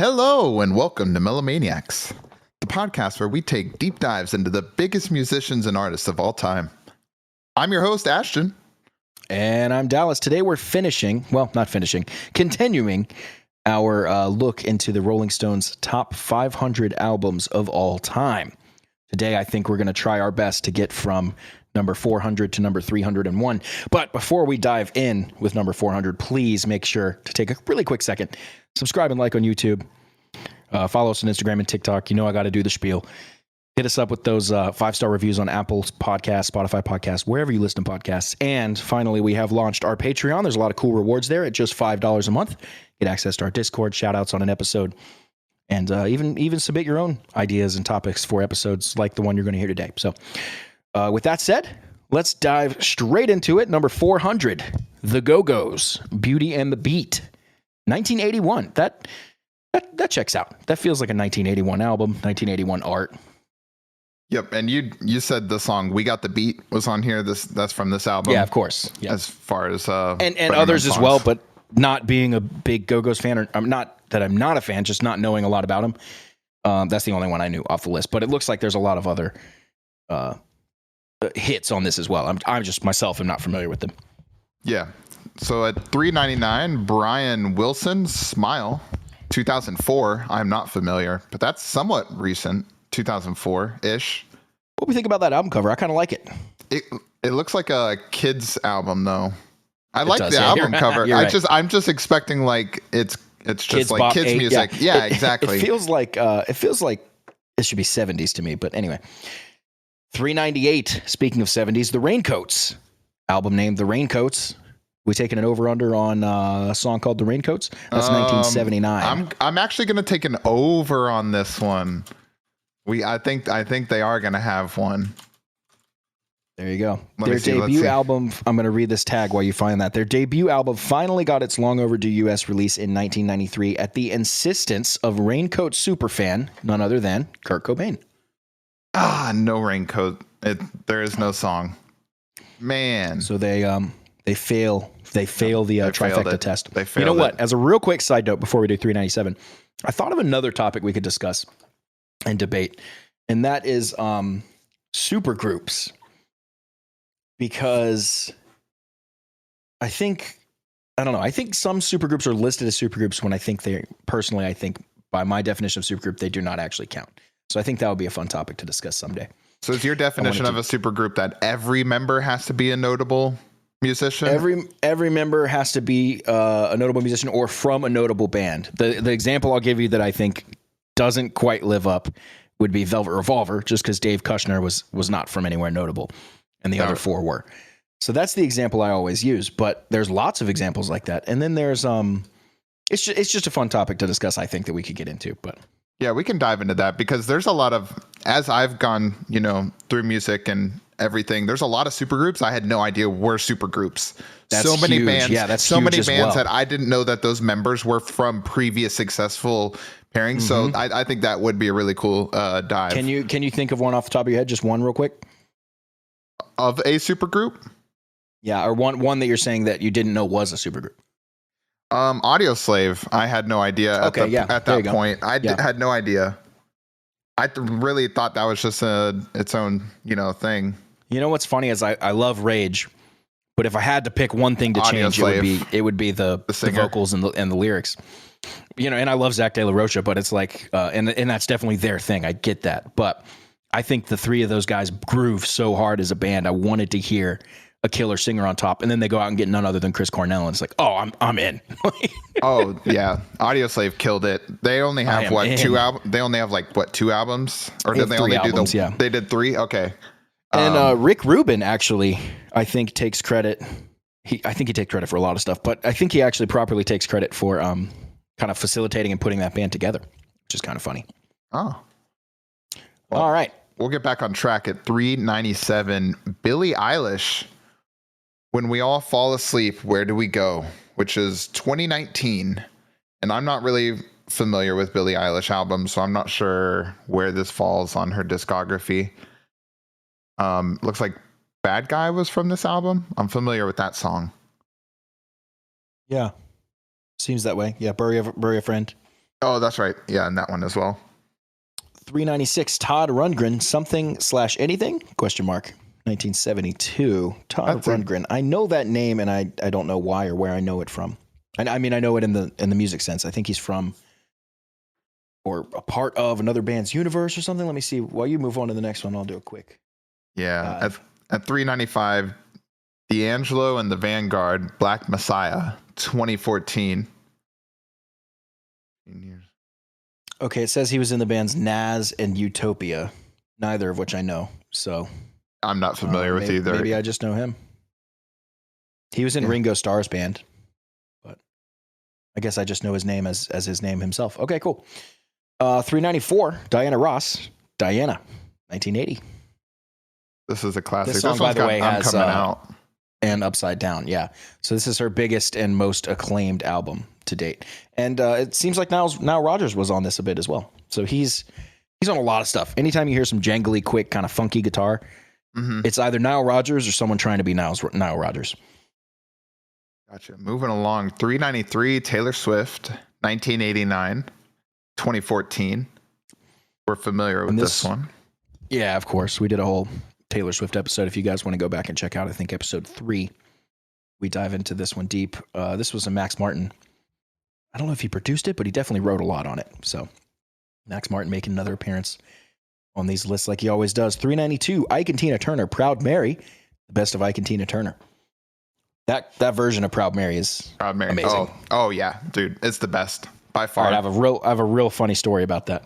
Hello and welcome to Melomaniax, the podcast where we take deep dives into the biggest musicians and artists of all time. I'm your host, Ashton. And I'm Dallas. Today we're continuing our look into the Rolling Stones' top 500 albums of all time. Today I think we're going to try our best to get from number 400 to number 301. But before we dive in with number 400, please make sure to take a really quick second. Subscribe and like on YouTube. Follow us on Instagram and TikTok. You know I got to do the spiel. Hit us up with those 5-star reviews on Apple Podcasts, Spotify Podcasts, wherever you listen to podcasts. And finally, we have launched our Patreon. There's a lot of cool rewards there at just $5 a month. Get access to our Discord, shout-outs on an episode, and even submit your own ideas and topics for episodes like the one you're going to hear today. So with that said, let's dive straight into it. Number 400, The Go-Go's, Beauty and the Beat. 1981. That checks out. That feels like a 1981 album, 1981 art. Yep, and you said the song "We Got the Beat" was on here. That's from this album. Yeah, of course. Yeah. As far as and others as well, but not being a big Go-Go's fan, or I'm not that I'm not a fan, just not knowing a lot about them. That's the only one I knew off the list. But it looks like there's a lot of other hits on this as well. I'm just myself am not familiar with them. Yeah. So at 399, Brian Wilson's "Smile," 2004. I'm not familiar, but that's somewhat recent. 2004-ish. What do we think about that album cover? I kind of like it. It looks like a kid's album, though. I like the album cover. Right. I'm just expecting like it's just kids like kids music. Yeah, exactly. It feels like it should be 70s to me. But anyway, 398. Speaking of 70s, The Raincoats, album named The Raincoats. We taking an over/under on a song called The Raincoats. That's 1979. I'm actually going to take an over on this one. I think they are going to have one. There you go. Their debut album, I'm going to read this tag while you find that. Their debut album finally got its long overdue US release in 1993 at the insistence of Raincoat superfan, none other than Kurt Cobain. No Raincoat. There is no song. Man. So they fail the trifecta test. They failed. You know what? As a real quick side note before we do 397, I thought of another topic we could discuss and debate, and that is supergroups. Because I think some supergroups are listed as supergroups when I think by my definition of supergroup, they do not actually count. So I think that would be a fun topic to discuss someday. So is your definition of a supergroup that every member has to be a notable musician? Every member has to be a notable musician or from a notable band. The example I'll give you that I think doesn't quite live up would be Velvet Revolver, just because Dave Kushner was not from anywhere notable, and the other four were. So that's the example I always use. But there's lots of examples like that, and then there's it's just a fun topic to discuss. I think that we could get into, but yeah, we can dive into that because there's a lot of, as I've gone through music and everything, there's a lot of supergroups I had no idea were supergroups. That's so many huge. bands, yeah, that's so huge many bands well. that I didn't know that those members were from previous successful pairings. Mm-hmm. So I think that would be a really cool dive. Can you think of one off the top of your head? Just one real quick? Of a supergroup? Yeah, or one that you're saying that you didn't know was a supergroup. Audio Slave. I had no idea at that point. I had no idea. I really thought that was just its own, thing. You know what's funny is I love Rage, but if I had to pick one thing to change, it would be the vocals and the lyrics. And I love Zach De La Rocha, but it's like, and that's definitely their thing. I get that, but I think the three of those guys groove so hard as a band. I wanted to hear a killer singer on top, and then they go out and get none other than Chris Cornell, and it's like, oh, I'm in. Oh yeah, Audio Slave killed it. They only have two albums? They only have two albums, or did they only albums, do yeah. They did 3. Okay. And Rick Rubin actually, I think, takes credit. I think he takes credit for a lot of stuff, but I think he actually properly takes credit for kind of facilitating and putting that band together, which is kind of funny. Oh. Well, all right. We'll get back on track at 397. Billie Eilish, When We All Fall Asleep, Where Do We Go? Which is 2019. And I'm not really familiar with Billie Eilish albums, so I'm not sure where this falls on her discography. Looks like Bad Guy was from this album. I'm familiar with that song. Yeah. Seems that way. Yeah, Bury a Friend. Oh, that's right. Yeah, and that one as well. 396, Todd Rundgren, something/anything? Question mark. 1972, Todd Rundgren. I know that name, and I don't know why or where I know it from. I mean, I know it in the music sense. I think he's from or a part of another band's universe or something. Let me see. While you move on to the next one, I'll do a quick. Yeah, at 395, D'Angelo and the Vanguard, Black Messiah, 2014. Okay, it says he was in the bands Nas and Utopia, neither of which I know. So I'm not familiar with either. Maybe I just know him. He was in Ringo Starr's band, but I guess I just know his name as his name himself. Okay, cool. 394, Diana Ross, Diana, 1980. This is a classic. This song, by the way, has Coming Out. And Upside Down. Yeah. So this is her biggest and most acclaimed album to date. And it seems like Nile Rodgers was on this a bit as well. So he's on a lot of stuff. Anytime you hear some jangly, quick, kind of funky guitar, it's either Nile Rodgers or someone trying to be Nile Rodgers. Gotcha. Moving along. 393, Taylor Swift, 1989, 2014. We're familiar with this one. Yeah, of course. We did a whole Taylor Swift episode. If you guys want to go back and check out, I think episode 3, we dive into this one deep. This was a Max Martin. I don't know if he produced it, but he definitely wrote a lot on it. So Max Martin making another appearance on these lists like he always does. 392, Ike and Tina Turner, Proud Mary, the best of Ike and Tina Turner. That version of Proud Mary is amazing. Oh yeah, dude, it's the best by far. All right, I have a real funny story about that.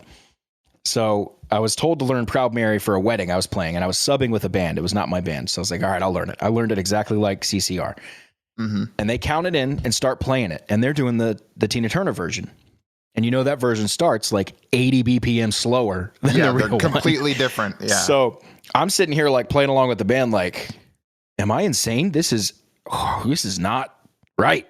So I was told to learn Proud Mary for a wedding I was playing, and I was subbing with a band. It was not my band. So I was like, all right, I'll learn it. I learned it exactly like CCR. And they count it in and start playing it. And they're doing the Tina Turner version. And you know that version starts like 80 BPM slower than the real they're completely different. Yeah. So I'm sitting here like playing along with the band like, am I insane? This is not right.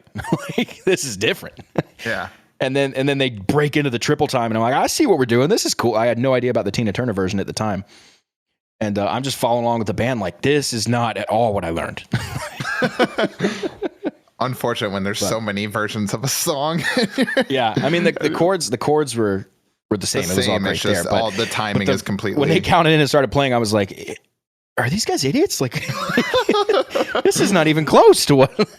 Like, this is different. Yeah. And then they break into the triple time, and I'm like, I see what we're doing. This is cool. I had no idea about the Tina Turner version at the time. And I'm just following along with the band like, this is not at all what I learned. Unfortunate when there's so many versions of a song. Yeah, I mean the chords were the same. It was all great there, but all the timing is completely. When they counted in and started playing, I was like, are these guys idiots? Like, this is not even close to what.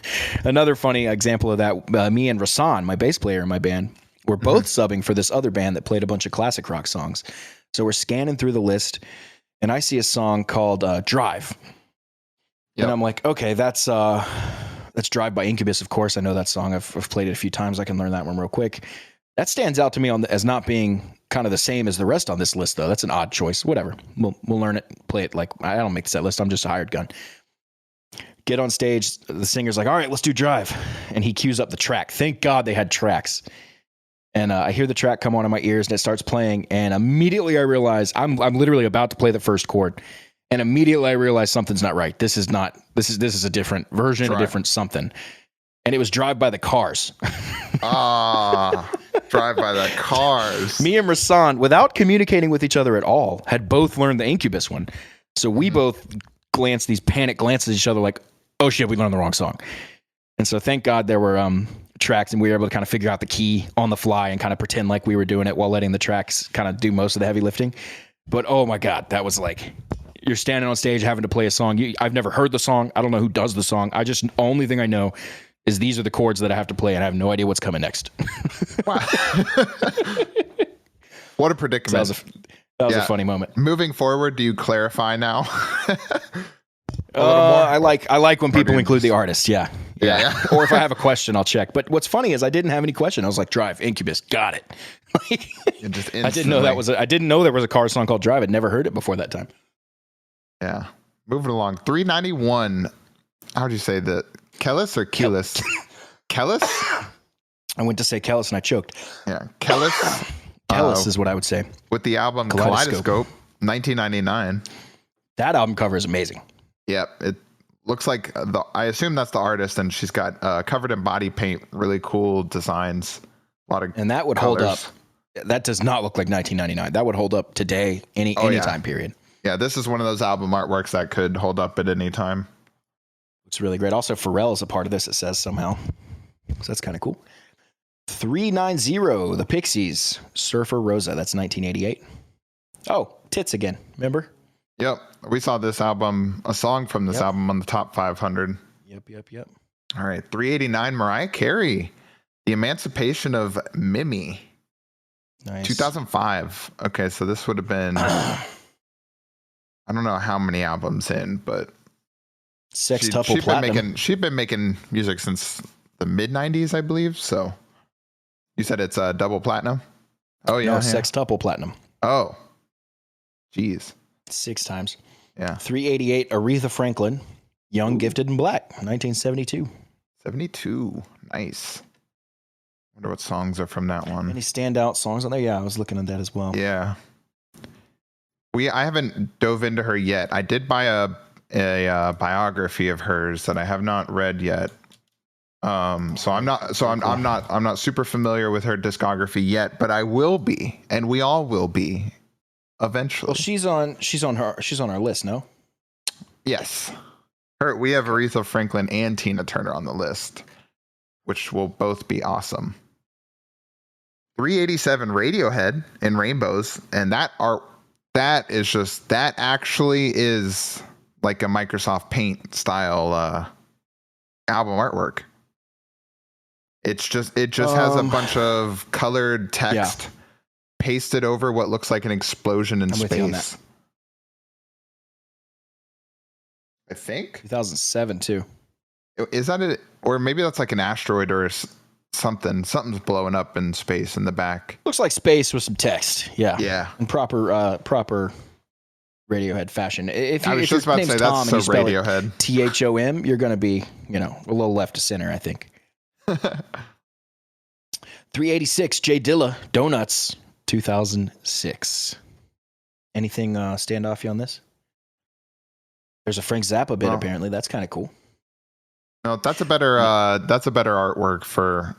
Another funny example of that, me and Rasan, my bass player in my band, were both subbing for this other band that played a bunch of classic rock songs. So we're scanning through the list, and I see a song called Drive. Yep. And I'm like, okay, that's Drive by Incubus, of course. I know that song. I've played it a few times. I can learn that one real quick. That stands out to me as not being kind of the same as the rest on this list, though. That's an odd choice. Whatever. We'll learn it, play it. Like, I don't make the set list. I'm just a hired gun. Get on stage. The singer's like, all right, let's do Drive. And he cues up the track. Thank God they had tracks. And I hear the track come on in my ears, and it starts playing. And immediately I realize I'm literally about to play the first chord. And immediately I realize something's not right. This is a different version, a different something. And it was Drive by the Cars. Drive by the Cars. Me and Rasan, without communicating with each other at all, had both learned the Incubus one. So we both glanced these panic glances at each other like, oh shit, we learned the wrong song. And so thank God there were tracks, and we were able to kind of figure out the key on the fly and kind of pretend like we were doing it while letting the tracks kind of do most of the heavy lifting. But oh my God, that was like, you're standing on stage having to play a song. I've never heard the song. I don't know who does the song. Only thing I know is these are the chords that I have to play, and I have no idea what's coming next. Wow. What a predicament. So that was a funny moment. Moving forward, do you clarify now? I like when people include the artist. Yeah. Or if I have a question, I'll check. But what's funny is I didn't have any question. I was like, Drive, Incubus, got it. I didn't know I didn't know there was a Cars song called Drive. I'd never heard it before that time. Yeah. Moving along. 391. How do you say that? Kellis or Kelis? Kellis? I went to say Kellis and I choked. Yeah. Kellis. Kellis is what I would say. With the album Kaleidoscope, 1999. That album cover is amazing. Yep. It looks like I assume that's the artist, and she's got covered in body paint, really cool designs. A lot of and that would hold up. That does not look like 1999. That would hold up today, any time period. Yeah, this is one of those album artworks that could hold up at any time. Looks really great. Also, Pharrell is a part of this, it says somehow. So that's kind of cool. 390, The Pixies, Surfer Rosa. That's 1988. Oh, Tits again. Remember? Yep. We saw this album, a song from this album on the top 500. Yep. All right. 389, Mariah Carey, The Emancipation of Mimi. Nice. 2005. Okay, so this would have been, I don't know how many albums in, but Sextuple Platinum. she'd been making music since the mid 90s, I believe. So you said it's a double platinum? Oh, yeah. No, Sextuple Platinum. Oh, geez. 6 times. Yeah. 388, Aretha Franklin, Young, Gifted, and Black, 1972. 72. Nice. Wonder what songs are from that one. Any standout songs on there? Yeah, I was looking at that as well. Yeah. I haven't dove into her yet. I did buy a biography of hers that I have not read yet. So I'm not super familiar with her discography yet, but I will be, and we all will be eventually. Well, she's on our list, no? Yes. We have Aretha Franklin and Tina Turner on the list, which will both be awesome. 387, Radiohead in Rainbows, and that actually is like a Microsoft Paint style album artwork. It just has a bunch of colored text pasted over what looks like an explosion in with you on that. space. I think 2007 too. Is that it? Or maybe that's like an asteroid or something. Something's blowing up in space in the back. Looks like space with some text. Yeah. Yeah. In proper Radiohead fashion. If I was just about to say that's so Radiohead. THOM, you're going to be, a little left to center, I think. 386, Jay Dilla, Donuts, 2006. Anything stand off you on this? There's a Frank Zappa bit apparently. That's kind of cool. No, that's a better artwork for.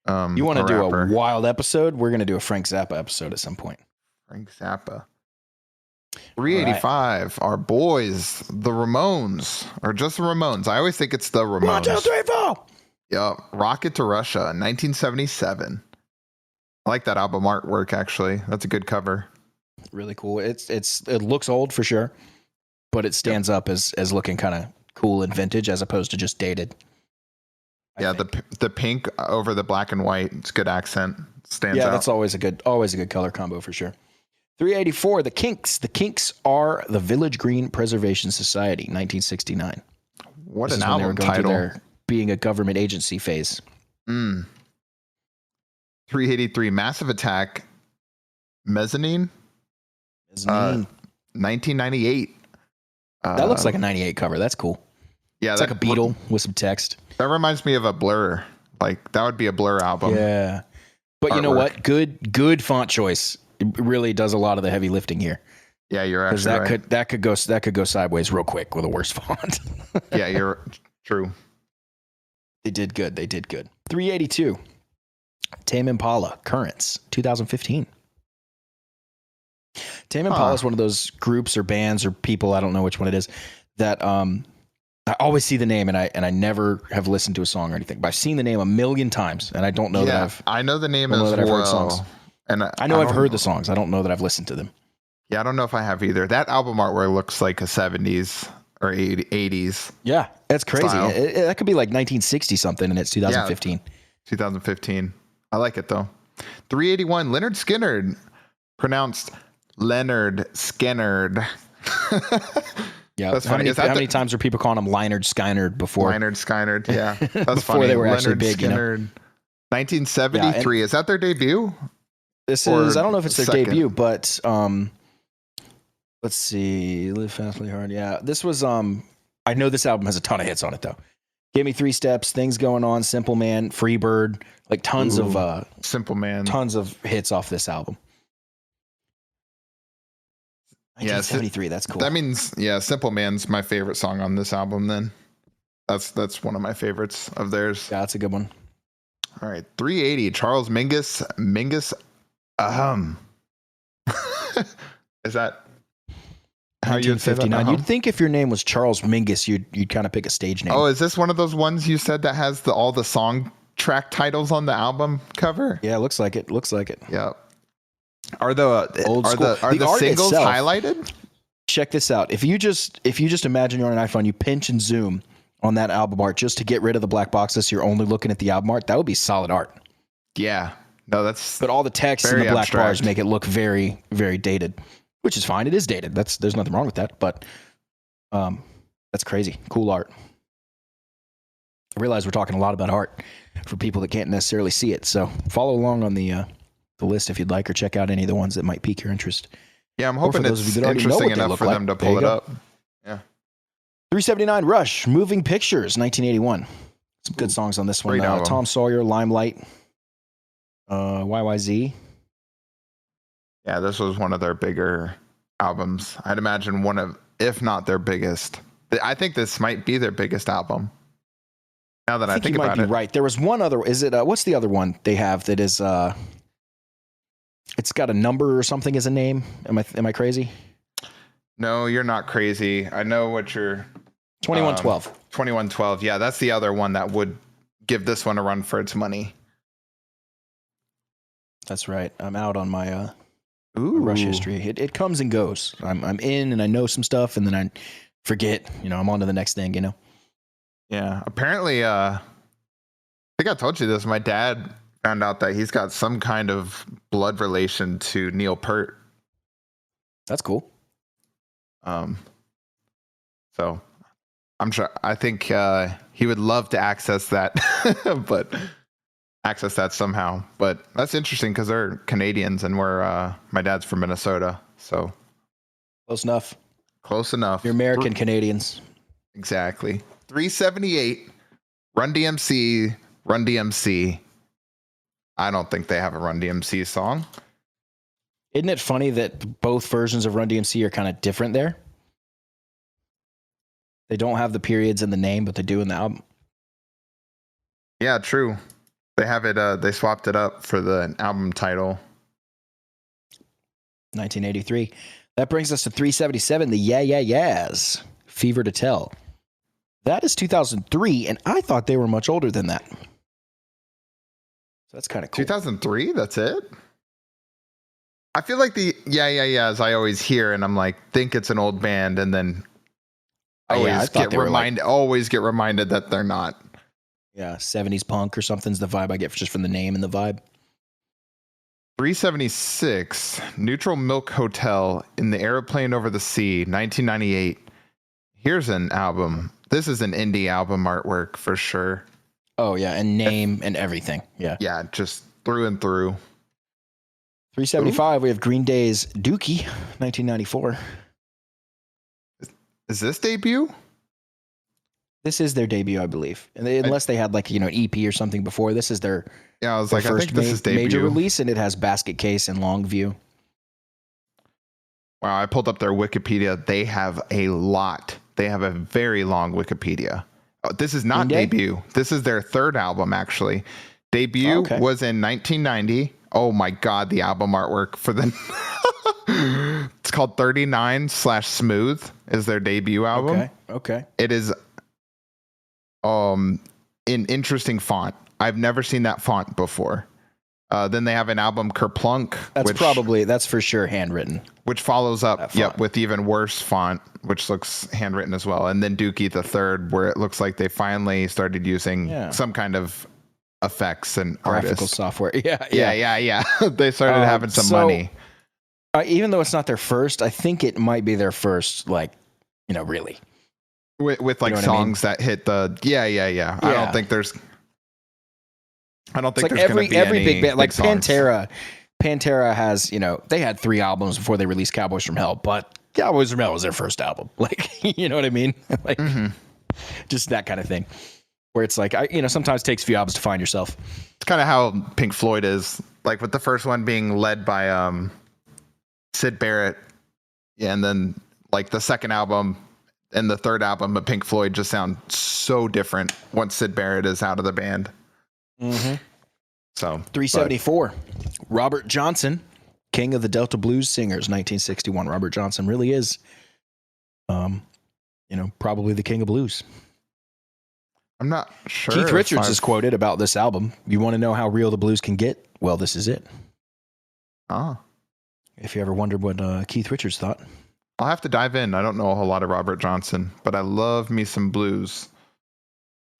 You want to do a wild episode? We're going to do a Frank Zappa episode at some point. Frank Zappa. 385. Our boys, the Ramones, or just the Ramones. I always think it's the Ramones. 1, 2, 3, 4. Yeah, Rocket to Russia, 1977. I like that album artwork. Actually, that's a good cover. Really cool. It looks old for sure, but it stands up as looking kind of cool and vintage as opposed to just dated. The pink over the black and white. It's good accent. Stands out. Yeah, that's always a good color combo for sure. 384, The Kinks. The Kinks are the Village Green Preservation Society, 1969. What this an is when they were album going title. through their being a government agency phase. 383, Massive Attack, Mezzanine. 1998. That looks like a 98 cover. That's cool. Yeah, it's like a Beatle with some text. That reminds me of a Blur. Like that would be a Blur album. Yeah, but artwork. You know what? Good font choice. It really does a lot of the heavy lifting here. Yeah, you're actually right. That could go sideways real quick with a worse font. Yeah, you're true. They did good. 382. Tame Impala, Currents, 2015. Tame Impala is one of those groups or bands or people, I don't know which one it is, that I always see the name and I never have listened to a song or anything, but I've seen the name a million times and I don't know that I know the name as well. I've heard songs. And I know I've heard the songs. I don't know that I've listened to them. Yeah, I don't know if I have either. That album artwork looks like a 70s or 80s. Yeah, that's crazy. That could be like 1960 something and it's 2015. Yeah, 2015. I like it though. 381, Leonard Skinner, pronounced Leonard Skinner. Yeah, that's funny. How many times were people calling him Lynyrd Skynyrd before? Lynyrd Skynyrd, yeah. That's before funny. They were actually Leonard big, Skinner. 1973. Is that their debut? This is, I don't know if it's their debut, but let's see. Live Fast, Play Hard. Yeah, this was, I know this album has a ton of hits on it though. Give Me 3 Steps, Things Going On, Simple Man, Freebird, like tons of Simple Man. Tons of hits off this album. 1973, that's cool. That means, Simple Man's my favorite song on this album then. That's one of my favorites of theirs. Yeah, that's a good one. All right, 380, Charles Mingus. Is that how you'd say that? You'd think if your name was Charles Mingus, you'd kind of pick a stage name. Oh, is this one of those ones you said that has all the song track titles on the album cover? Yeah, looks like it. Looks like it. Yeah. Are the Old school. are the art singles itself, highlighted? check this out. If you just imagine you're on an iPhone, you pinch and zoom on that album art just to get rid of the black boxes, you're only looking at the album art. That would be solid art. Yeah. No, that's But all the text and the black bars make it look very, very dated, which is fine. It is dated. There's nothing wrong with that. But that's crazy. Cool art. I realize we're talking a lot about art for people that can't necessarily see it. So follow along on the list if you'd like, or check out any of the ones that might pique your interest. Yeah, I'm hoping it's interesting enough for them to pull it up. Yeah. 379 Rush, Moving Pictures, 1981. Some good songs on this one. Tom Sawyer, Limelight, YYZ. Yeah, this was one of their bigger albums. I'd imagine one of, if not their biggest. I think this might be their biggest album. Now that I think about it. You might be right. There was one other. Is it, what's the other one they have that is, it's got a number or something as a name? Am I crazy? No, you're not crazy. I know what you're... 2112. 2112. Yeah, that's the other one that would give this one a run for its money. That's right. I'm out on my Rush history. It comes and goes. I'm in and I know some stuff and then I forget. I'm on to the next thing, Yeah. Apparently, I think I told you this. My dad found out that he's got some kind of blood relation to Neil Peart. That's cool. So I think he would love to access that, but access that somehow. But that's interesting because they're Canadians and my dad's from Minnesota. So close enough. Close enough. You're American Canadians. Exactly. 378. Run DMC. Run DMC. I don't think they have a Run DMC song. Isn't it funny that both versions of Run DMC are kind of different there? They don't have the periods in the name, but they do in the album. Yeah, true. They have it. They swapped it up for the album title. 1983. That brings us to 377. The Yeah Yeah Yeahs. Fever to Tell. That is 2003, and I thought they were much older than that. So that's kind of cool. 2003. That's it. I feel like the Yeah Yeah Yeahs I always hear, and I'm like, think it's an old band, and then always get reminded that they're not. Yeah, 70s punk or something's the vibe I get just from the name and the vibe. 376, Neutral Milk Hotel in the Aeroplane Over the Sea, 1998. Here's an album. This is an indie album artwork for sure. Oh, yeah, and name and everything. Yeah. Yeah, just through and through. 375, we have Green Day's Dookie, 1994. Is this debut? This is their debut, I believe. And unless they had an EP or something before, this is their I was like, I think this is debut. Major release, and it has Basket Case and Long View. Wow, I pulled up their Wikipedia. They have a lot. They have a very long Wikipedia. Oh, this is not debut. This is their third album, actually. Debut was in 1990. Oh my God, the album artwork for the... It's called 39/Smooth is their debut album. Okay. It is an interesting font. I've never seen that font before. Then they have an album Kerplunk. That's for sure handwritten. Which follows up, with even worse font, which looks handwritten as well. And then Dookie the Third, where it looks like they finally started using some kind of effects and graphical software. Yeah. They started having some money. Even though it's not their first, I think it might be their first, really. With songs that hit the yeah. I don't think there's going to be every big band, like songs. Pantera has, they had 3 albums before they released Cowboys from Hell, but Cowboys from Hell was their first album. You know what I mean? Just that kind of thing. Where it's sometimes it takes a few albums to find yourself. It's kind of how Pink Floyd is, with the first one being led by Syd Barrett, and then the second album and the third album of Pink Floyd just sound so different once Syd Barrett is out of the band. Mm-hmm. So 374, Robert Johnson, King of the Delta Blues Singers, 1961. Robert Johnson really is, probably the king of blues. I'm not sure. Keith Richards is quoted about this album. You want to know how real the blues can get? Well, this is it. Oh. If you ever wondered what Keith Richards thought. I'll have to dive in. I don't know a whole lot of Robert Johnson, but I love me some blues.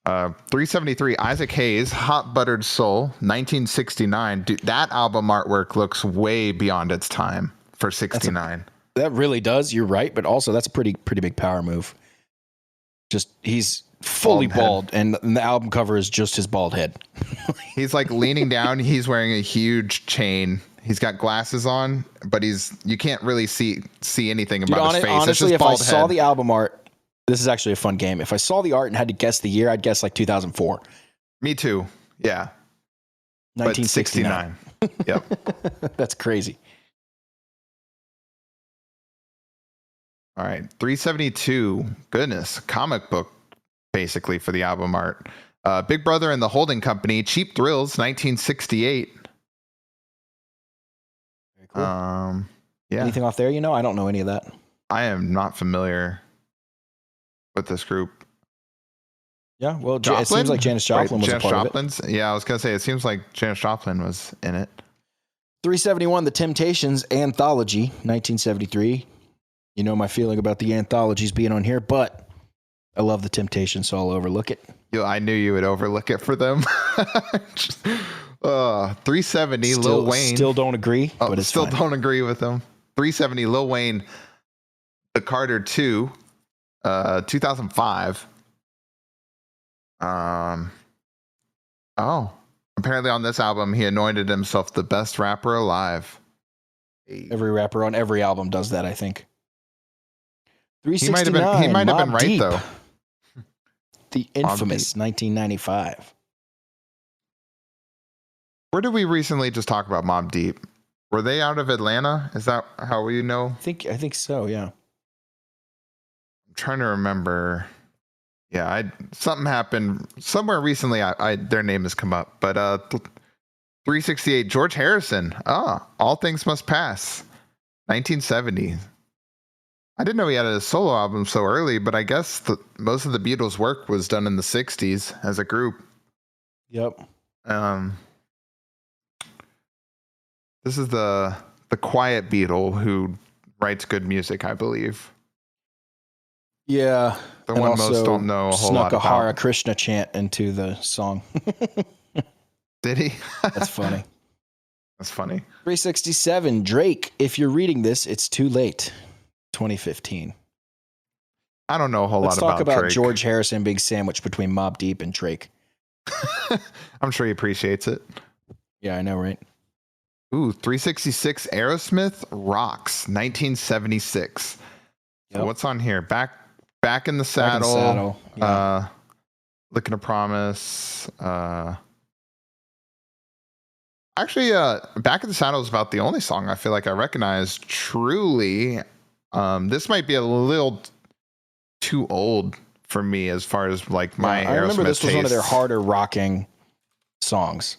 373, Isaac Hayes, Hot Buttered Soul, 1969. Dude, that album artwork looks way beyond its time for 69. That really does. You're right, but also that's a pretty big power move. Just he's fully bald, and the album cover is just his bald head. He's like leaning down. He's wearing a huge chain. He's got glasses on, but you can't really see anything about his face. Honestly, it's just if I bald saw head. the album art, this is actually a fun game. If I saw the art and had to guess the year, I'd guess like 2004. Me too. Yeah. 1969. Yep. That's crazy. All right. 372. Goodness. Comic book, basically, for the album art. Big Brother and the Holding Company. Cheap Thrills, 1968. Very cool. Yeah. Anything off there? I don't know any of that. I am not familiar with this group. Yeah, well, it seems like Janis Joplin was a part of it. Yeah, I was going to say, it seems like Janis Joplin was in it. 371, The Temptations Anthology, 1973. You know my feeling about the anthologies being on here, but I love The Temptations, so I'll overlook it. I knew you would overlook it for them. 370, Lil Wayne. Still don't agree, but it's still fine. don't agree with them. 370, Lil Wayne, The Carter 2, 2005. Apparently on this album, he anointed himself the best rapper alive. Every rapper on every album does that, I think. He might 369, have been right, Deep, though. The infamous 1995. Where did we recently just talk about Mobb Deep? Were they out of Atlanta? Is that how we know? I think so, yeah. I'm trying to remember. Yeah, something happened somewhere recently. Their name has come up, but 368, George Harrison. All Things Must Pass, 1970. I didn't know he had a solo album so early, but I guess most of the Beatles' work was done in the 60s as a group. Yep. This is the quiet Beatle who writes good music, I believe. Yeah. The one most don't know a whole lot about. Snuck a Hare about. Krishna chant into the song. Did he? That's funny. That's funny. 367, Drake. If you're reading this, it's too late. 2015. I don't know a whole lot about Let's talk about Drake. George Harrison being sandwiched between Mobb Deep and Drake. I'm sure he appreciates it. Yeah, I know, right? Ooh, 366, Aerosmith Rocks, 1976. Yep. So what's on here? Back in the Saddle. Yeah. Looking to Promise. Actually, Back in the Saddle is about the only song I feel like I recognize truly. This might be a little too old for me as far as like my Aerosmith I remember this was one of their tastes. harder rocking songs.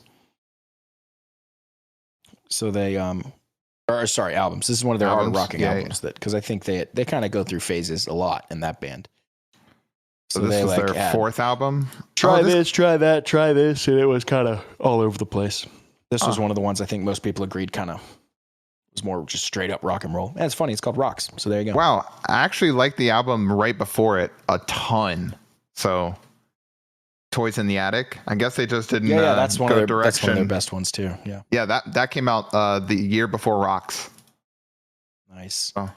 So they albums. This is one of their harder rocking albums because I think they kind of go through phases a lot in that band. So this was their fourth album. Try this, try that, try this, and it was kind of all over the place. This was one of the ones I think most people agreed kind of was more just straight up rock and roll. And it's funny, it's called Rocks. So there you go. Wow, I actually like the album right before it a ton. So Toys in the Attic. I guess they just didn't that's one go of their, direction. That's one of their best ones too. Yeah. Yeah, that came out the year before Rocks. Nice. So,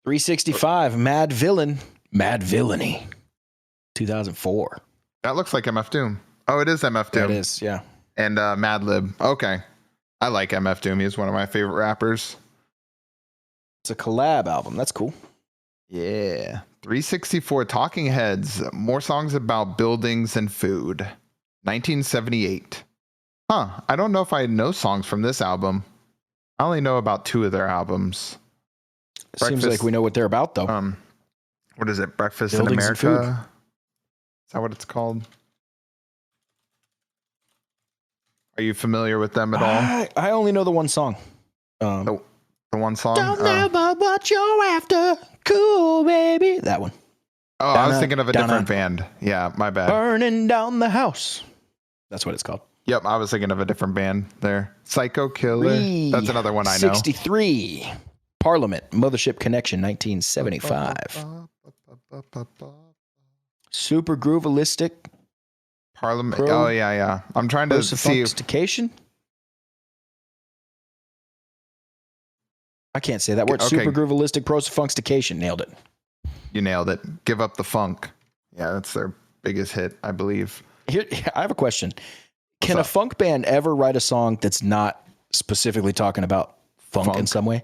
365, Mad Villainy. 2004. That looks like MF Doom. Oh, it is MF Doom. It is, yeah. And Madlib. Okay. I like MF Doom. He's one of my favorite rappers. It's a collab album. That's cool. Yeah. 364, Talking Heads. More songs about buildings and food. 1978. I don't know if I know songs from this album. I only know about two of their albums. Seems like we know what they're about, though. What is it? Breakfast Buildings in and food. America? Is that what it's called? Are you familiar with them at all? I only know the one song. The one song? Don't know about what you're after. Cool, baby. That one. Oh, I was thinking of a different band. Yeah, my bad. Burning down the house. That's what it's called. Yep, I was thinking of a different band there. Psycho Killer. That's another one I know. 63. Parliament, Mothership Connection, 1975. Super Groovelistic. Parliament. Oh, yeah. I'm trying to see. Sophistication. I can't say that word. Okay. Super Groovelistic Prosophistication. Nailed it. You nailed it. Give Up the Funk. Yeah, that's their biggest hit, I believe. Here, I have a question. Can a funk band ever write a song that's not specifically talking about funk in some way?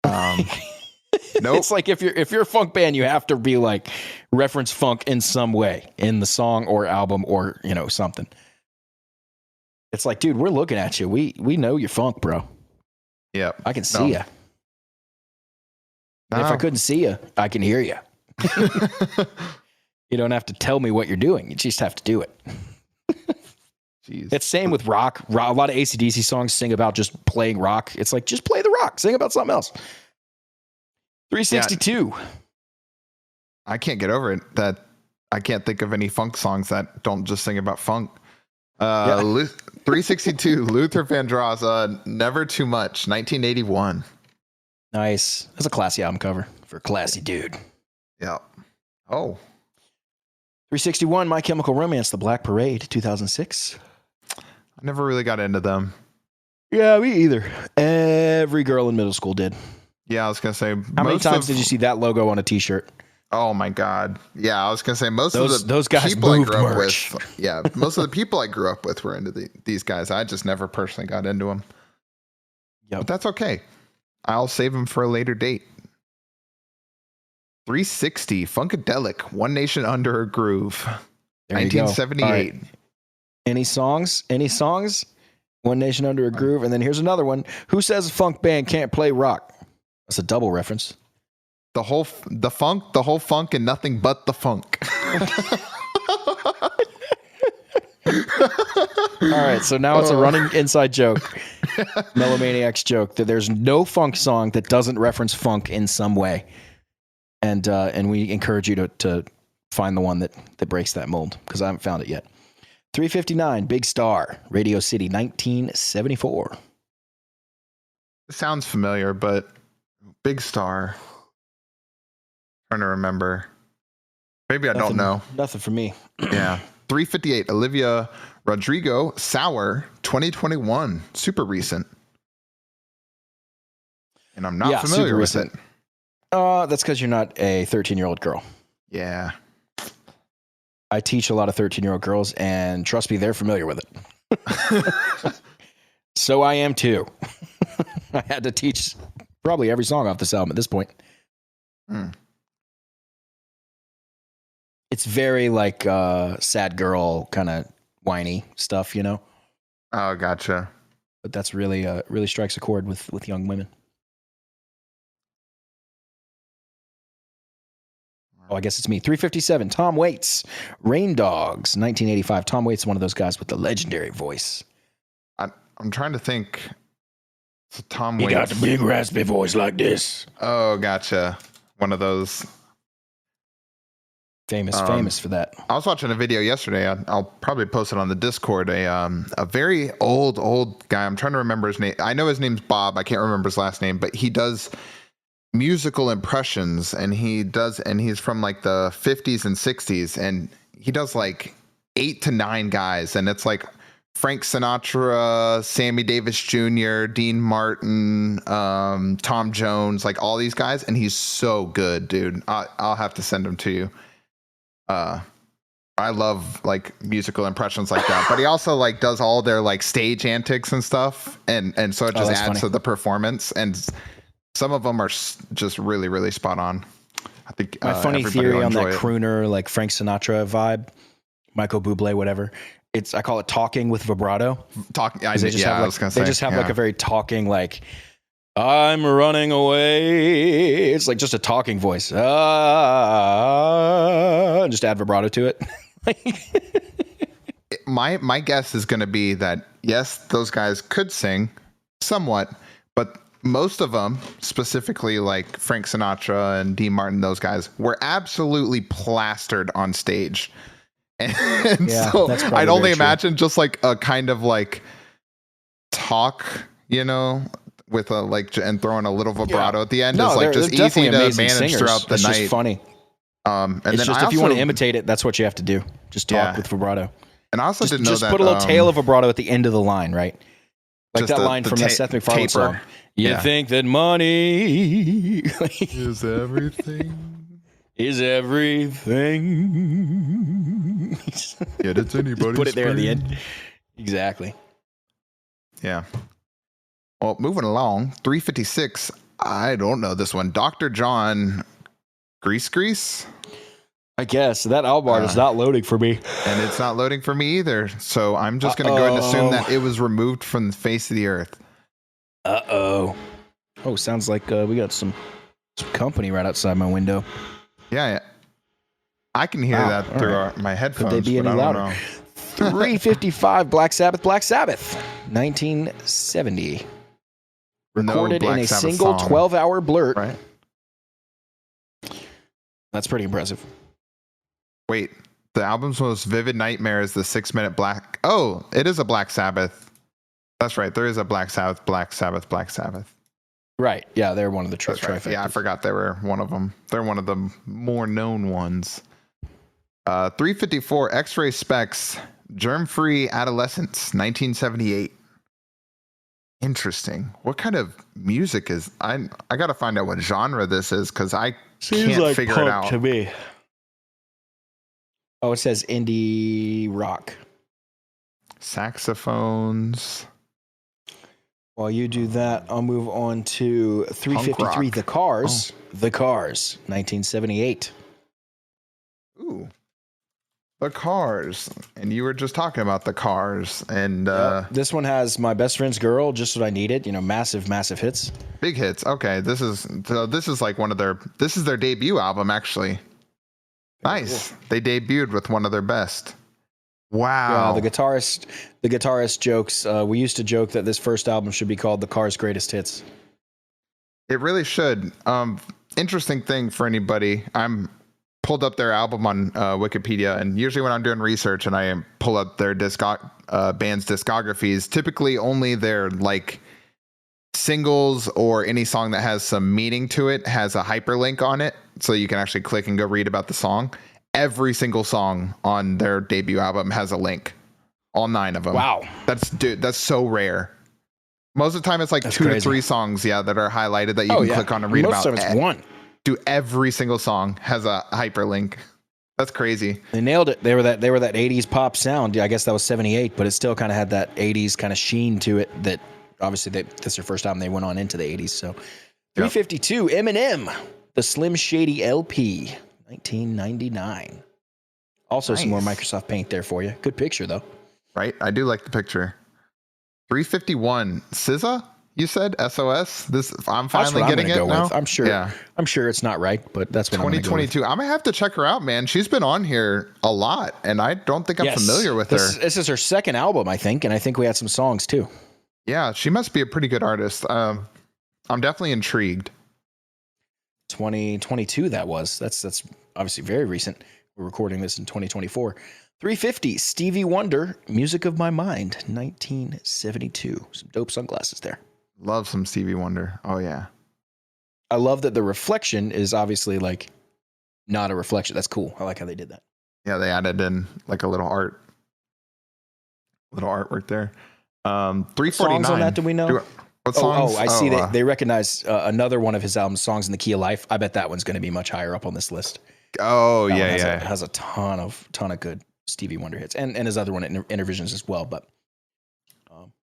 Nope. It's like if you're a funk band, you have to be like reference funk in some way in the song or album or something. It's like, dude, we're looking at you. We know you're funk, bro. Yeah, I can see you. If I couldn't see you, I can hear you. You don't have to tell me what you're doing. You just have to do it. Jeez. It's same with rock. A lot of AC/DC songs sing about just playing rock. It's like, just play the rock. Sing about something else. 362. Yeah, I can't get over it that I can't think of any funk songs that don't just sing about funk. 362, Luther Vandross, Never Too Much, 1981. Nice. That's a classy album cover for a classy dude. Yeah. Oh. 361, My Chemical Romance, The Black Parade, 2006. I never really got into them. Yeah, me either. Every girl in middle school did. Yeah, I was going to say. How many times did you see that logo on a t-shirt? Oh my God. Yeah, I was going to say most of those guys people I grew up merch. with. Yeah, most of the people I grew up with were into these guys. I just never personally got into them. Yep. But that's okay. I'll save them for a later date. 360, Funkadelic, One Nation Under a Groove, 1978. Right. Any songs? One Nation Under a Groove. And then here's another one. Who says a funk band can't play rock? That's a double reference. The whole funk and nothing but the funk. All right, so now it's a running inside joke, Melomaniax joke, that there's no funk song that doesn't reference funk in some way, and we encourage you to find the one that breaks that mold, because I haven't found it yet. 359, Big Star, Radio City, 1974. It sounds familiar, but Big Star. Trying to remember. Maybe I don't know. Nothing for me. Yeah. 358, Olivia Rodrigo, Sour, 2021. Super recent. And I'm not familiar with it. That's because you're not a 13-year-old girl. Yeah. I teach a lot of 13-year-old girls, and trust me, they're familiar with it. So I am too. I had to teach probably every song off this album at this point. It's very like sad girl kind of whiny stuff, you know? Oh, gotcha. But that's really strikes a chord with young women. Oh, I guess it's me. 357, Tom Waits, Rain Dogs, 1985. Tom Waits is one of those guys with the legendary voice. I'm trying to think. So Tom Waits. He got the big raspy voice like this. Oh, gotcha. One of those. Famous for that. I was watching a video yesterday. I'll probably post it on the Discord. A very old guy. I'm trying to remember his name. I know his name's Bob. I can't remember his last name, but he does musical impressions, and he's from like the 50s and 60s, and he does like 8 to 9 guys, and it's like Frank Sinatra, Sammy Davis Jr., Dean Martin, Tom Jones, like all these guys, and he's so good, dude. I'll have to send him to you. I love like musical impressions like that, but he also like does all their like stage antics and stuff, and so it just adds to the performance, and some of them are just really, really spot on. I think my funny theory on that crooner, like Frank Sinatra vibe, Michael Bublé, whatever. I call it talking with vibrato. I was gonna say they just have like a very talking, like, I'm running away. It's like just a talking voice. Just add vibrato to it. My guess is going to be that yes, those guys could sing somewhat, but most of them, specifically like Frank Sinatra and Dean Martin, those guys were absolutely plastered on stage. And Yeah, so that's probably I'd only very true. imagine just like a kind of like talk, with a like and throwing a little vibrato at the end is like they're just definitely easy to amazing manage singers. throughout the It's night. just funny. And It's then just I if you want to also, imitate it, that's what you have to do. Just talk Yeah. with vibrato. and I also didn't know Just that put a little tail of vibrato at the end of the line, right? Like just that the- line the from that ta- Seth MacFarlane taper. song. You Yeah. think that money is everything. is everything. Yet it's anybody's Put it there at the friend. end. Exactly. Yeah. Well, moving along, 356. I don't know this one. Dr. John Grease. I guess that album art is not loading for me. And it's not loading for me either. So I'm just going to go ahead and assume that it was removed from the face of the earth. Oh, sounds like we got some company right outside my window. Yeah. I can hear that through my headphones. Could they be but any I don't louder? know. 355 Black Sabbath, 1970. Recorded Black in a Sabbath single song. 12-hour blurt. Right. That's pretty impressive. Wait, the album's most vivid nightmare is the 6-minute Black. Oh, it is a Black Sabbath. That's right. There is a Black Sabbath. Right. Yeah, they're one of the That's right. trifectas. Yeah, I forgot they were one of them. They're one of the more known ones. 354 X-Ray Specs, Germ-Free Adolescence, 1978. Interesting. What kind of music is I got to find out what genre this is because I can't figure it out. to me. Oh, it says indie rock. Saxophones. While you do that, I'll move on to 353 rock. The Cars. The Cars, 1978. Ooh. The Cars. And you were just talking about the Cars and This one has My Best Friend's Girl, Just What I Needed, massive hits. big hits. Okay, this is like this is their debut album actually. Nice. Cool. They debuted with one of their best. Wow. The guitarist jokes. We used to joke that this first album should be called The Cars' Greatest Hits. It really should. Interesting thing for anybody. I'm pulled up their album on Wikipedia, and usually when I'm doing research and I pull up their band's discographies, typically only their like singles or any song that has some meaning to it has a hyperlink on it, so you can actually click and go read about the song. Every single song on their debut album has a link. All 9 of them. Wow. That's so rare. Most of the time it's like 2 to 3 songs, that are highlighted that you can click on and read about. Most of it's one. Every single song has a hyperlink. That's crazy. They nailed it. They were that 80s pop sound. I guess that was 78, but it still kind of had that 80s kind of sheen to it that obviously that's their first album. They went on into the 80s. So 352 Eminem, The Slim Shady LP, 1999. Also some more Microsoft Paint there for you. Good picture though. Right? I do like the picture. 351 SZA, you said? SOS? I'm finally getting it now? I'm sure it's not right, but that's what 2022. I'm going to have to check her out, man. She's been on here a lot, and I don't think I'm familiar with her. This is her second album, I think, and I think we had some songs too. Yeah, she must be a pretty good artist. I'm definitely intrigued. 2022 that was. That's obviously very recent. We're recording this in 2024. 350 Stevie Wonder, Music of My Mind, 1972. Some dope sunglasses there. Love some Stevie Wonder. Oh yeah. I love that the reflection is obviously like not a reflection. That's cool. I like how they did that. Yeah, they added in like a little artwork there. 349. Songs on that, do we know? What songs? I see they recognize another one of his albums, Songs in the Key of Life. I bet that one's going to be much higher up on this list. Oh, that yeah. Has a ton of good Stevie Wonder hits, and his other one, Intervisions as well. But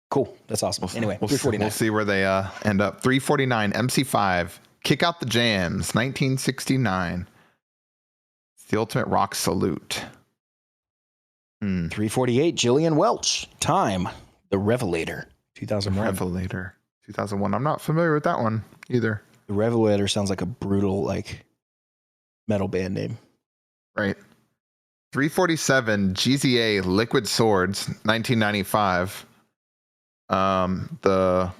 cool, that's awesome. Anyway, 349. We'll see where they end up. 349 MC5, Kick Out the Jams, 1969. It's the ultimate rock salute. 348 Jillian Welch, Time, The Revelator, 2001. Revelator, 2001. I'm not familiar with that one either. The Revelator sounds like a brutal like metal band name. Right. 347 GZA Liquid Swords, 1995. The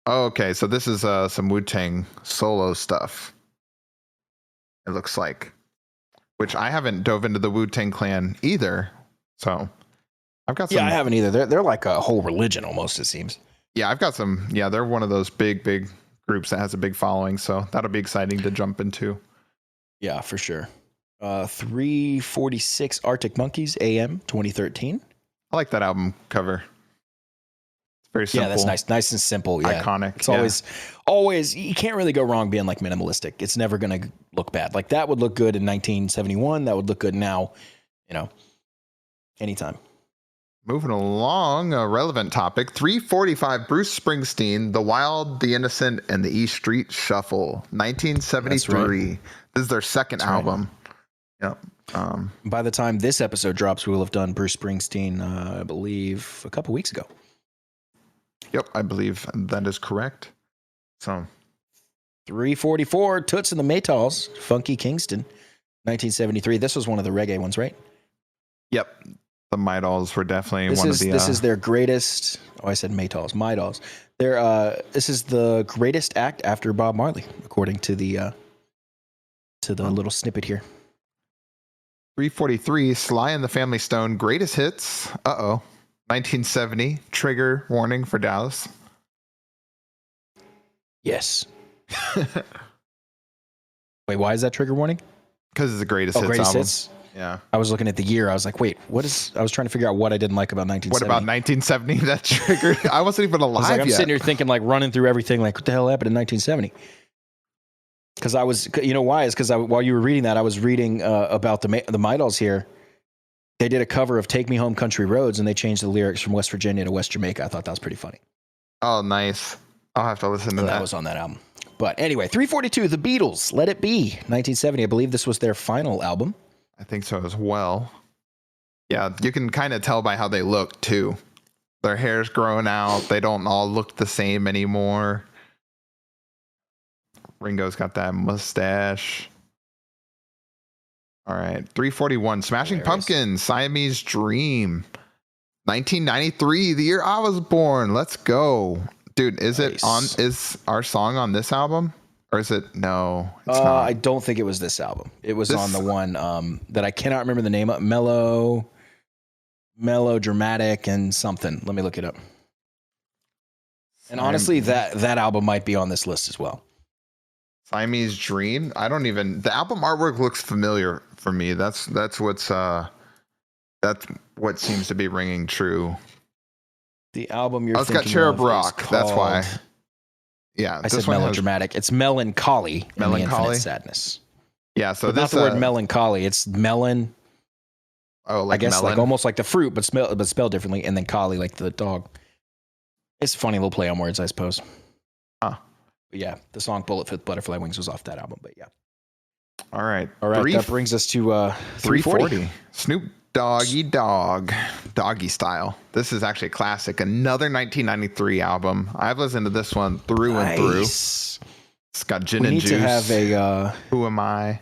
Oh, okay. So this is some Wu-Tang solo stuff. It looks like, which I haven't dove into the Wu-Tang Clan either. So I've got some. Yeah, I haven't either. They're like a whole religion almost, it seems. Yeah, I've got some. Yeah, they're one of those big groups that has a big following. So that'll be exciting to jump into. Yeah, for sure. 346 Arctic Monkeys, AM 2013. I like that album cover. It's very simple. Yeah, that's nice and simple. Yeah, iconic. It's always. You can't really go wrong being like minimalistic. It's never gonna look bad. Like that would look good in 1971. That would look good now. Anytime. Moving along, a relevant topic. 345 Bruce Springsteen, The Wild, The Innocent, and The E Street Shuffle, 1973. Right. This is their second album. Right. Yep. By the time this episode drops, we will have done Bruce Springsteen, I believe, a couple weeks ago. Yep, I believe that is correct. So 344, Toots and the Maytals, Funky Kingston, 1973. This was one of the reggae ones, right? Yep. The Maytals were definitely one of the... This is their greatest... Oh, I said Maytals. Maytals. This is the greatest act after Bob Marley, according to the little snippet here. 343, Sly and the Family Stone, Greatest Hits. 1970, Trigger Warning for Dallas. Yes. Wait, why is that trigger warning? Because it's the Greatest Hits album. Hits? Yeah. I was looking at the year. I was like, wait, I was trying to figure out what I didn't like about 1970. What about 1970 that triggered? I wasn't even alive yet. I'm sitting here thinking, like, running through everything, like, what the hell happened in 1970? Because I was, why? Is because while you were reading that, I was reading about the Maytals here. They did a cover of Take Me Home Country Roads, and they changed the lyrics from West Virginia to West Jamaica. I thought that was pretty funny. Oh, nice. I'll have to listen to that. That was on that album. But anyway, 342, The Beatles, Let It Be, 1970. I believe this was their final album. I think so as well. Yeah, you can kind of tell by how they look, too. Their hair's growing out. They don't all look the same anymore. Ringo's got that mustache. All right, 341, Smashing Pumpkins, Siamese Dream, 1993, the year I was born. Let's go. Dude, is our song on this album? Or is it? No, it's not. I don't think it was this album. It was on the one that I cannot remember the name of. Melodramatic and something. Let me look it up. And honestly, that album might be on this list as well. Siamese Dream. The album artwork looks familiar for me. That's what seems to be ringing true. The album you're thinking it's got Cherub Rock. Called, that's why. Yeah, I said melodramatic. It's melancholy. Melancholy. Sadness. Yeah, so but this not the word melancholy. It's melon. Oh, like I guess melon? like almost like the fruit, but spelled differently, and then collie like the dog. It's a funny little play on words, I suppose. Huh. But yeah, the song "Bullet with Butterfly Wings" was off that album. But yeah. All right. That brings us to 340. Snoop Doggy Style. This is actually a classic. Another 1993 album. I've listened to this one through and through. It's got Gin and Juice. We need to have a... Who Am I?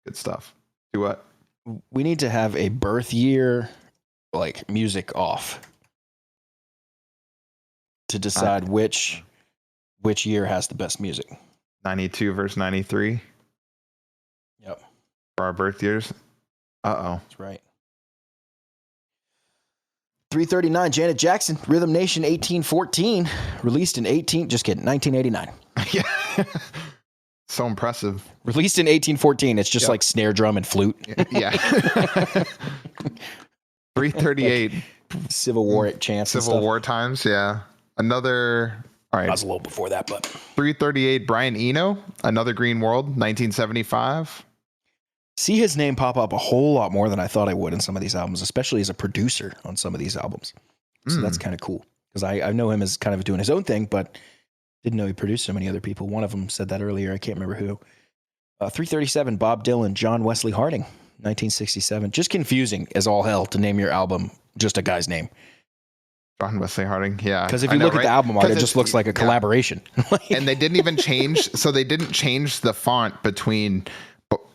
Good stuff. Do what? We need to have a birth year, like, music off to decide which year has the best music. 92 versus 93. Yep. For our birth years. That's right. 339, Janet Jackson, Rhythm Nation 1814, released in 1989. Yeah. So impressive. Released in 1814. It's just like snare drum and flute. Yeah. 338. Like Civil War chants. Civil War times, yeah. Another... All right. I was a little before that, but... 338, Brian Eno, Another Green World, 1975. See his name pop up a whole lot more than I thought I would in some of these albums, especially as a producer on some of these albums. So that's kind of cool. Because I know him as kind of doing his own thing, but didn't know he produced so many other people. One of them said that earlier. I can't remember who. 337, Bob Dylan, John Wesley Harding, 1967. Just confusing as all hell to name your album just a guy's name. John Wesley Harding, yeah. Because if you look at the album art, it just looks like a collaboration. And they didn't even change, so they didn't change the font between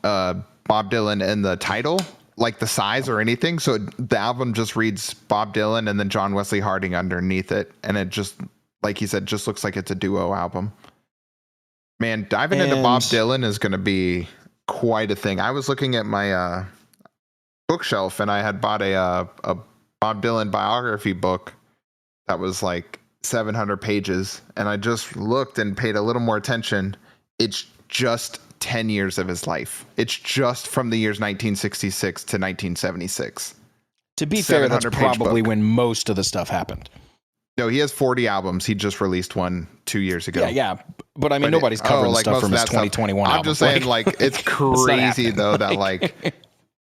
Bob Dylan and the title, like the size or anything. So the album just reads Bob Dylan and then John Wesley Harding underneath it. And it just like he said, just looks like it's a duo album. Man, diving into Bob Dylan is going to be quite a thing. I was looking at my bookshelf, and I had bought a Bob Dylan biography book that was like 700 pages, and I just looked and paid a little more attention. It's just 10 years of his life. It's just from the years 1966 to 1976. To be fair, that's 700 page probably book. when most of the stuff happened. No, he has 40 albums. He just released one 2 years ago. Yeah. But I mean, nobody's covering like stuff from his most of that 2021 I'm album. just saying, like, it's crazy happening. though that like,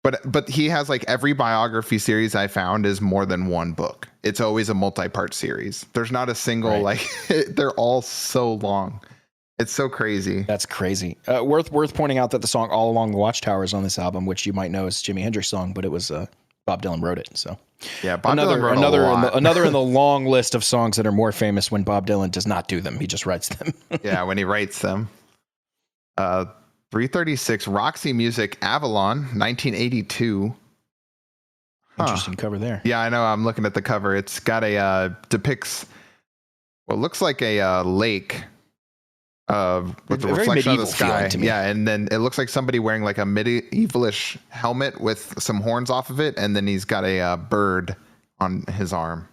but he has like every biography series I found is more than one book. It's always a multi-part series. There's not a single like they're all so long. It's so crazy. That's crazy. Worth pointing out that the song "All Along the Watchtower" is on this album, which you might know is Jimi Hendrix song, but it was Bob Dylan wrote it. So yeah, Bob Dylan wrote a lot. another in the long list of songs that are more famous when Bob Dylan does not do them. He just writes them. Yeah, when he writes them. 336 Roxy Music Avalon 1982. Interesting cover there. Yeah, I know. I'm looking at the cover. It's got a depicts what looks like a lake with the reflection of the sky. To me. Yeah, and then it looks like somebody wearing like a medievalish helmet with some horns off of it, and then he's got a bird on his arm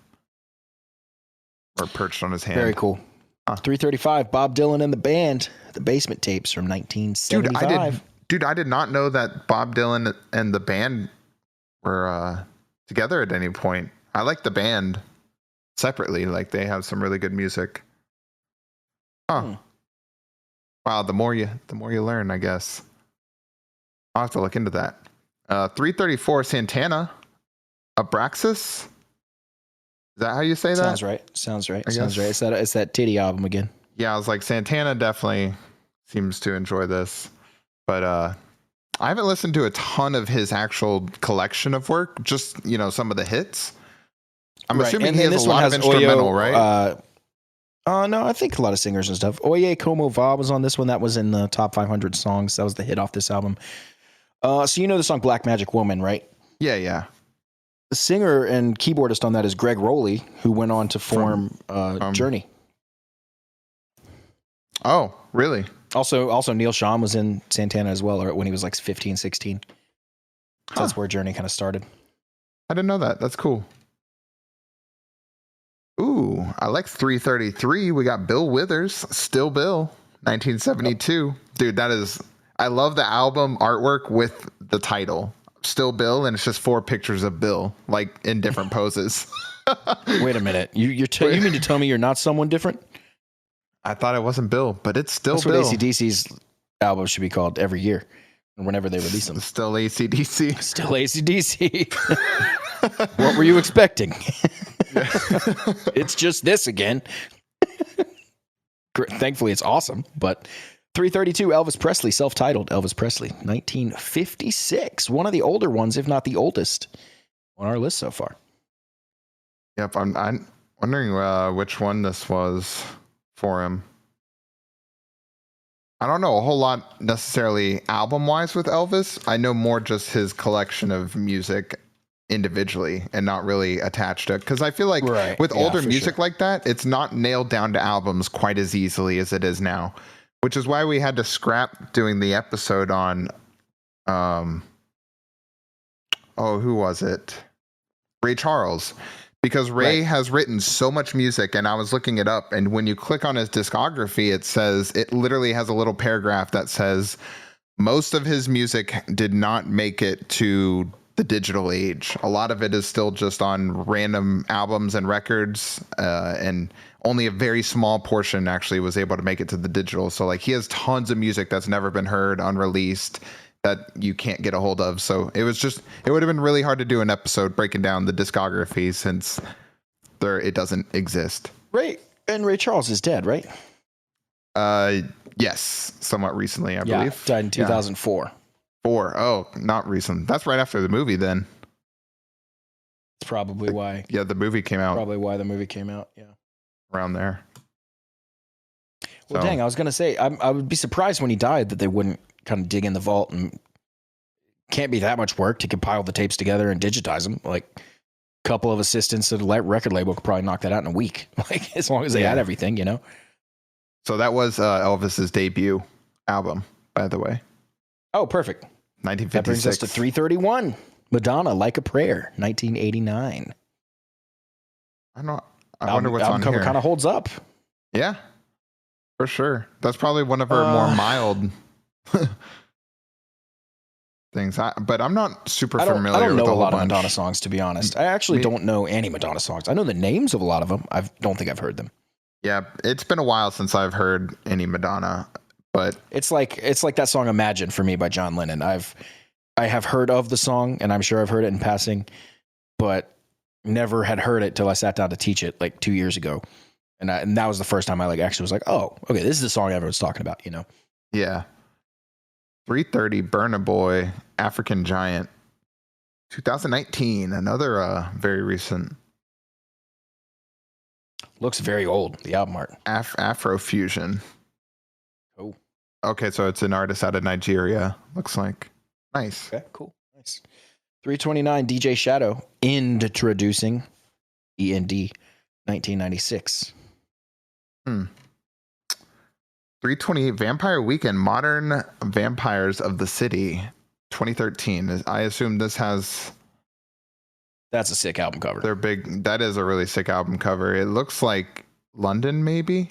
or perched on his hand. Very cool. 335 Bob Dylan and the Band, the Basement Tapes from 1975. Dude, I did not know that Bob Dylan and the band were together at any point. I like the band separately. Like they have some really good music. Wow, the more you learn, I guess. I'll have to look into that. 334 Santana Abraxas. Is that how you say that? Sounds right. It's that titty album again. Yeah, I was like, Santana definitely seems to enjoy this. But I haven't listened to a ton of his actual collection of work, just, some of the hits. I'm assuming he has a lot of instrumental, right? No, I think a lot of singers and stuff. Oye Como Va was on this one. That was in the top 500 songs. That was the hit off this album. So you know the song Black Magic Woman, right? Yeah. The singer and keyboardist on that is Greg Rowley, who went on to form Journey. Oh, really? Also Neil Schon was in Santana as well, or when he was like 15, 16. So that's where Journey kind of started. I didn't know that. That's cool. Ooh, I like 333. We got Bill Withers, Still Bill, 1972. Dude, I love the album artwork with the title, Still Bill, and it's just 4 pictures of Bill, like in different poses. Wait a minute. You mean to tell me you're not someone different? I thought it wasn't Bill, but it's still That's Bill. That's what AC/DC's album should be called every year, whenever they release them. Still AC/DC. Still AC/DC. What were you expecting? It's just this again. Thankfully, it's awesome. But 332, Elvis Presley, self-titled Elvis Presley, 1956. One of the older ones, if not the oldest, on our list so far. Yep, I'm wondering which one this was for him. I don't know a whole lot necessarily album-wise with Elvis. I know more just his collection of music individually and not really attached to it, because I feel like with older music like that, it's not nailed down to albums quite as easily as it is now, which is why we had to scrap doing the episode on who was it, Ray Charles, because Ray has written so much music, and I was looking it up, and when you click on his discography, it literally has a little paragraph that says most of his music did not make it to the digital age. A lot of it is still just on random albums and records, and only a very small portion actually was able to make it to the digital. So like he has tons of music that's never been heard, unreleased, that you can't get a hold of. So it would have been really hard to do an episode breaking down the discography since it doesn't exist. Ray Charles is dead, right? Yes, somewhat recently, I believe. Died in 2004. Oh, not recent. That's right after the movie then. That's probably why. Yeah, the movie came out. Probably why the movie came out, yeah. Around there. Well, dang, I was going to say, I would be surprised when he died that they wouldn't kind of dig in the vault, and can't be that much work to compile the tapes together and digitize them. Like, couple of assistants at a record label could probably knock that out in a week. Like, as long as they had everything, you know? So that was Elvis's debut album, by the way. Oh, perfect. 1956. That brings us to 331. Madonna, Like a Prayer, 1989. I wonder what's on cover here. kind of holds up. Yeah, for sure. That's probably one of her more mild things. But I'm not super familiar. I don't know with a lot bunch. of Madonna songs, to be honest. I actually don't know any Madonna songs. I know the names of a lot of them. I don't think I've heard them. Yeah, it's been a while since I've heard any Madonna, but it's like that song "Imagine" for me by John Lennon. I have heard of the song, and I'm sure I've heard it in passing, but never had heard it till I sat down to teach it like 2 years ago, and that was the first time I actually was like, oh, okay, this is the song everyone's talking about, you know? Yeah. 330, Burna Boy, African Giant, 2019, another very recent. Looks very old, the album art. Afrofusion. Oh. Okay, so it's an artist out of Nigeria, looks like. Nice. Okay, cool. Nice. 329, DJ Shadow, introducing END, 1996. 328, Vampire Weekend, Modern Vampires of the City, 2013. I assume this has... That's a sick album cover. They're big. That is a really sick album cover. It looks like London, maybe?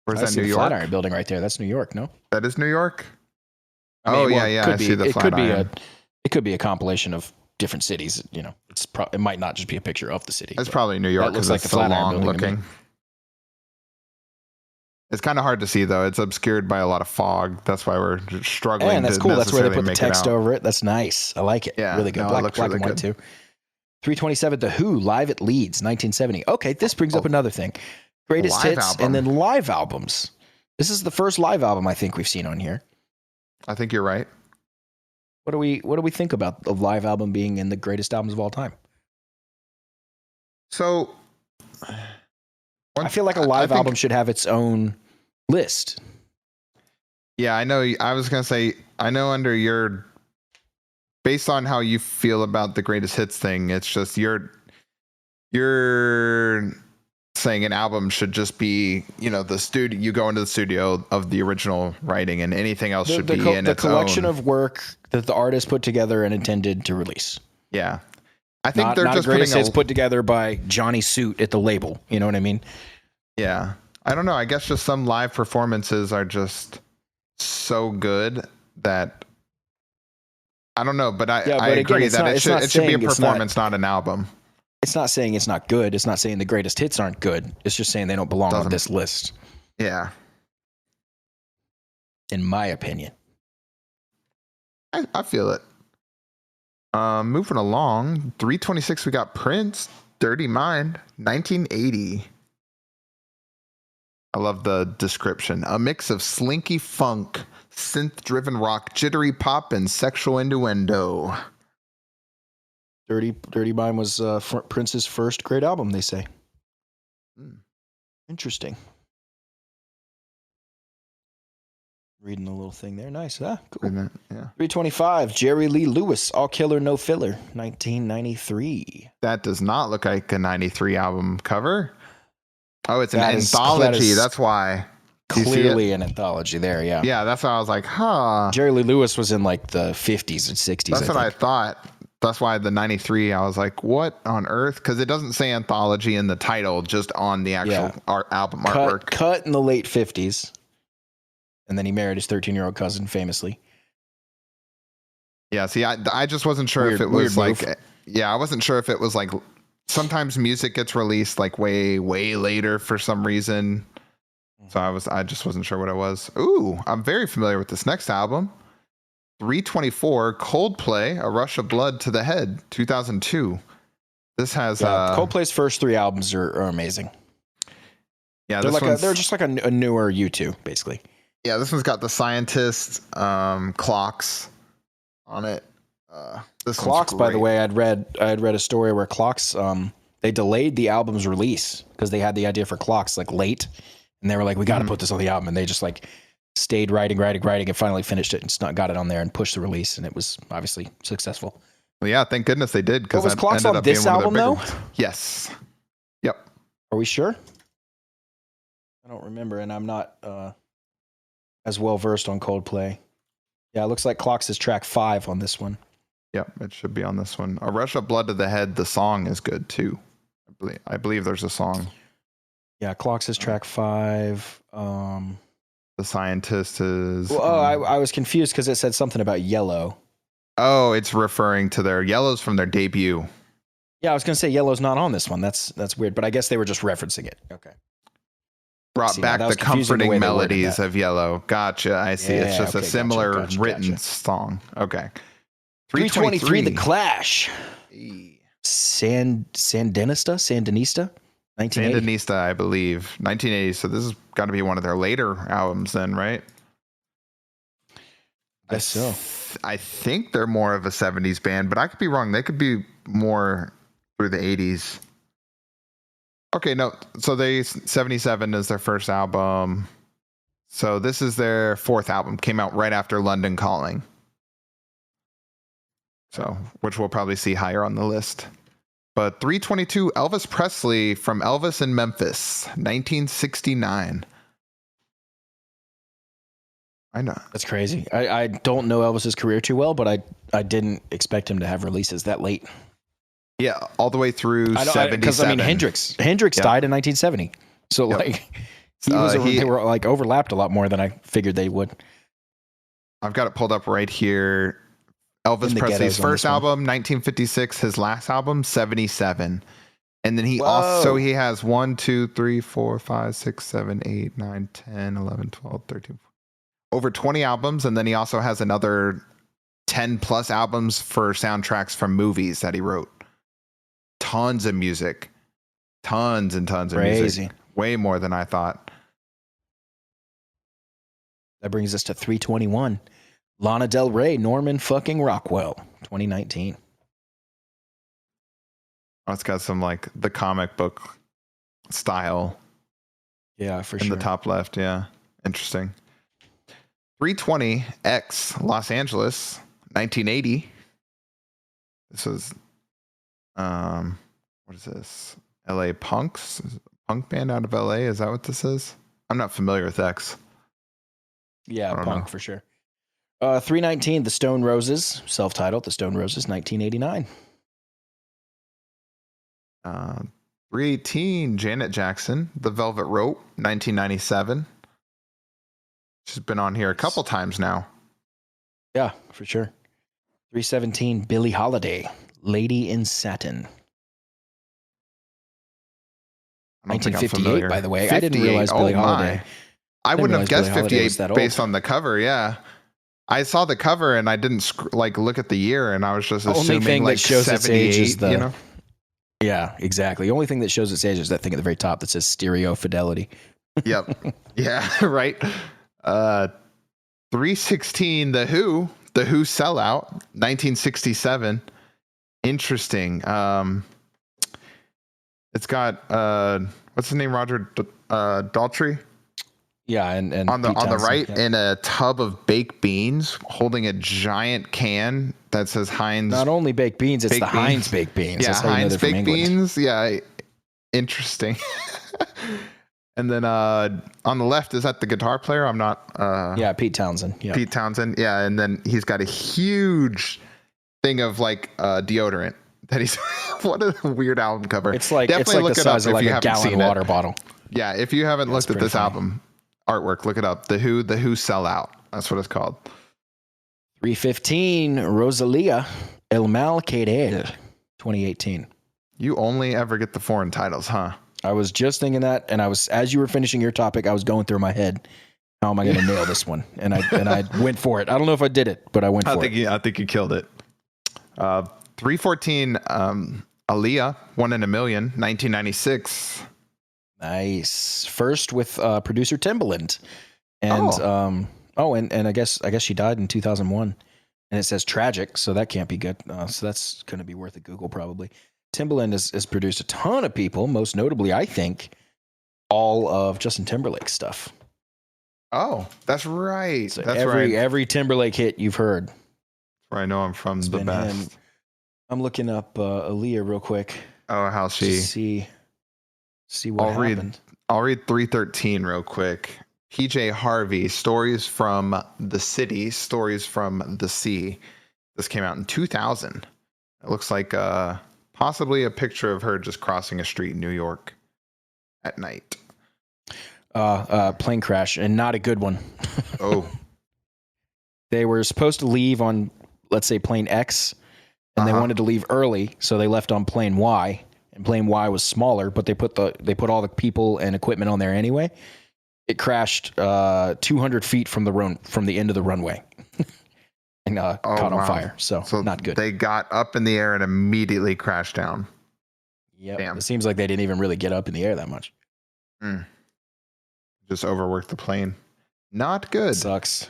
Or is that New York? Flatiron Building right there. That's New York, no? That is New York? I mean, I see the Flatiron. It could be a compilation of different cities. You know, it might not just be a picture of the city. It's probably New York because it's so long looking. It's kind of hard to see though. It's obscured by a lot of fog. That's why we're struggling. And that's cool. That's where they put the text over it. That's nice. I like it. Yeah, really good. Black really and white too. 327, The Who, live at Leeds, 1970. Okay, this brings up another thing. Greatest hits album. And then live albums. This is the first live album I think we've seen on here. I think you're right. What do we think about the live album being in the greatest albums of all time? So I feel like a live album should have its own list. Yeah, I know. I was going to say, I know under your, based on how you feel about the greatest hits thing, it's just you're saying an album should just be, you know, the studio, you go into the studio of the original writing and anything else should be in the its collection own of work that the artist put together and intended to release. Yeah. I think they're not just greatest putting hits put together by Johnny Suit at the label. You know what I mean? Yeah. I don't know. I guess just some live performances are just so good that I don't know, but I agree that it should be a performance, not an album. It's not saying it's not good. It's not saying the greatest hits aren't good. It's just saying they don't belong on this list. Yeah. In my opinion. I feel it. Moving along, 326, we got Prince, Dirty Mind, 1980. I love the description. A mix of slinky funk, synth-driven rock, jittery pop, and sexual innuendo. Dirty Mind was Prince's first great album, they say. Interesting. Reading a little thing there. Nice. Cool. Yeah. 325, Jerry Lee Lewis, All Killer, No Filler, 1993. That does not look like a 93 album cover. Oh, it's an anthology. That's why. Clearly an anthology there, yeah. Yeah, that's why I was like, huh. Jerry Lee Lewis was in like the 50s and 60s. That's what I thought. That's why the 93, I was like, what on earth? Because it doesn't say anthology in the title, just on the actual album artwork. Cut in the late 50s. And then he married his 13-year-old cousin famously. Yeah, see, I just wasn't sure if it was like, I wasn't sure if it was like, sometimes music gets released like way, way later for some reason. So I just wasn't sure what it was. Ooh, I'm very familiar with this next album. 324, Coldplay, A Rush of Blood to the Head, 2002. This has Coldplay's first three albums are amazing. Yeah, they're just like a newer U2, basically. Yeah, this one's got the Scientist clocks on it. This Clocks, by the way, I had read a story where Clocks they delayed the album's release because they had the idea for Clocks like late, and they were like, we got to put this on the album, and they just like stayed writing, and finally finished it and got it on there and pushed the release, and it was obviously successful. Well, yeah, thank goodness they did, because Was that Clocks ended on up being this one of album their bigger though? ones. Yes. Yep. Are we sure? I don't remember, and I'm not as well versed on Coldplay. Yeah, it looks like Clocks is track 5 on this one. Yep, it should be on this one. A Rush of Blood to the Head, the song is good too. I believe there's a song. Yeah, Clocks is track 5. The Scientist is... Well, I was confused because it said something about Yellow. Oh, it's referring to their Yellows from their debut. Yeah, I was going to say Yellow's not on this one. That's weird, but I guess they were just referencing it. Okay. Brought back the comforting melodies of Yellow. Gotcha, I see. Yeah, it's just a similar written song. Okay. 323, The Clash. Sandinista? 1980? Sandinista, I believe. 1980. So this has got to be one of their later albums then, right? I guess so. I think they're more of a 70s band, but I could be wrong. They could be more through the 80s. Okay, no. So 77 is their first album. So this is their 4th album. Came out right after London Calling. So, which we'll probably see higher on the list. But 322, Elvis Presley from Elvis in Memphis, 1969. I know. That's crazy. I don't know Elvis's career too well, but I didn't expect him to have releases that late. Yeah, all the way through 77. Because I mean, Hendrix died in 1970, so like they were like overlapped a lot more than I figured they would. I've got it pulled up right here. Elvis Presley's first album, 1956. His last album, 77. And then he has 1, 2, 3, 4, 5, 6, 7, 8, 9, 10, 11, 12, 13, over 20 albums. And then he also has another 10 plus albums for soundtracks from movies that he wrote. Tons of music. Tons and tons of music. Way more than I thought. That brings us to 321. Lana Del Rey, Norman fucking Rockwell, 2019. Oh, it's got some like the comic book style. Yeah, for sure. In the top left, yeah. Interesting. 320 X Los Angeles, 1980. This was what is this? LA Punks? Punk band out of LA? Is that what this is? I'm not familiar with X. Yeah, punk for sure. 319, The Stone Roses, self-titled, The Stone Roses, 1989. 318, Janet Jackson, The Velvet Rope, 1997. She's been on here a couple times now. Yeah, for sure. 317, Billie Holiday, Lady in Satin. 1958, by the way. I didn't realize Billie Holiday. I wouldn't have guessed 58 based on the cover, yeah. I saw the cover and I didn't look at the year, and I was just assuming like 78, its age is Yeah, exactly. The only thing that shows its age is that thing at the very top that says stereo fidelity. Yep. Yeah, right. 316, The Who Sellout, 1967. Interesting. It's got what's his name? Roger Daltrey. Yeah, and on the right, in a tub of baked beans, holding a giant can that says Heinz. Not only baked beans, it's the Heinz baked beans. Yeah, Heinz baked beans. Yeah, interesting. And then on the left, is that the guitar player? I'm not. Yeah, Pete Townsend. Yeah, Pete Townsend. Yeah, and then he's got a huge thing of like deodorant that he's. What a weird album cover. It's like definitely look the size of like a gallon water bottle. Yeah, if you haven't looked at this album artwork, look it up. The Who Sellout. That's what it's called. 315, Rosalia, El Mal Querer, 2018. You only ever get the foreign titles, huh? I was just thinking that, and as you were finishing your topic, I was going through my head, how am I going to nail this one? And I went for it. I don't know if I did it, but I went for it. I think you killed it. 314, Aaliyah, One in a Million, 1996. Nice. First with producer Timbaland. And and I guess she died in 2001. And it says tragic, so that can't be good. So that's going to be worth a Google probably. Timbaland has produced a ton of people, most notably, I think, all of Justin Timberlake's stuff. Oh, that's right. So every Timberlake hit you've heard. Where I know I'm from the best. I'm looking up Aaliyah real quick. Oh, how's she? See what happened. I'll read 313 real quick. PJ Harvey, Stories from the City, Stories from the Sea. This came out in 2000. It looks like possibly a picture of her just crossing a street in New York at night. Plane crash, and not a good one. Oh. They were supposed to leave on, let's say, plane X, and they wanted to leave early, so they left on plane Y. And plane Y was smaller, but they put all the people and equipment on there anyway. It crashed 200 feet from the end of the runway, and caught on fire. So not good. They got up in the air and immediately crashed down. Yeah, it seems like they didn't even really get up in the air that much. Just overworked the plane. Not good. Sucks.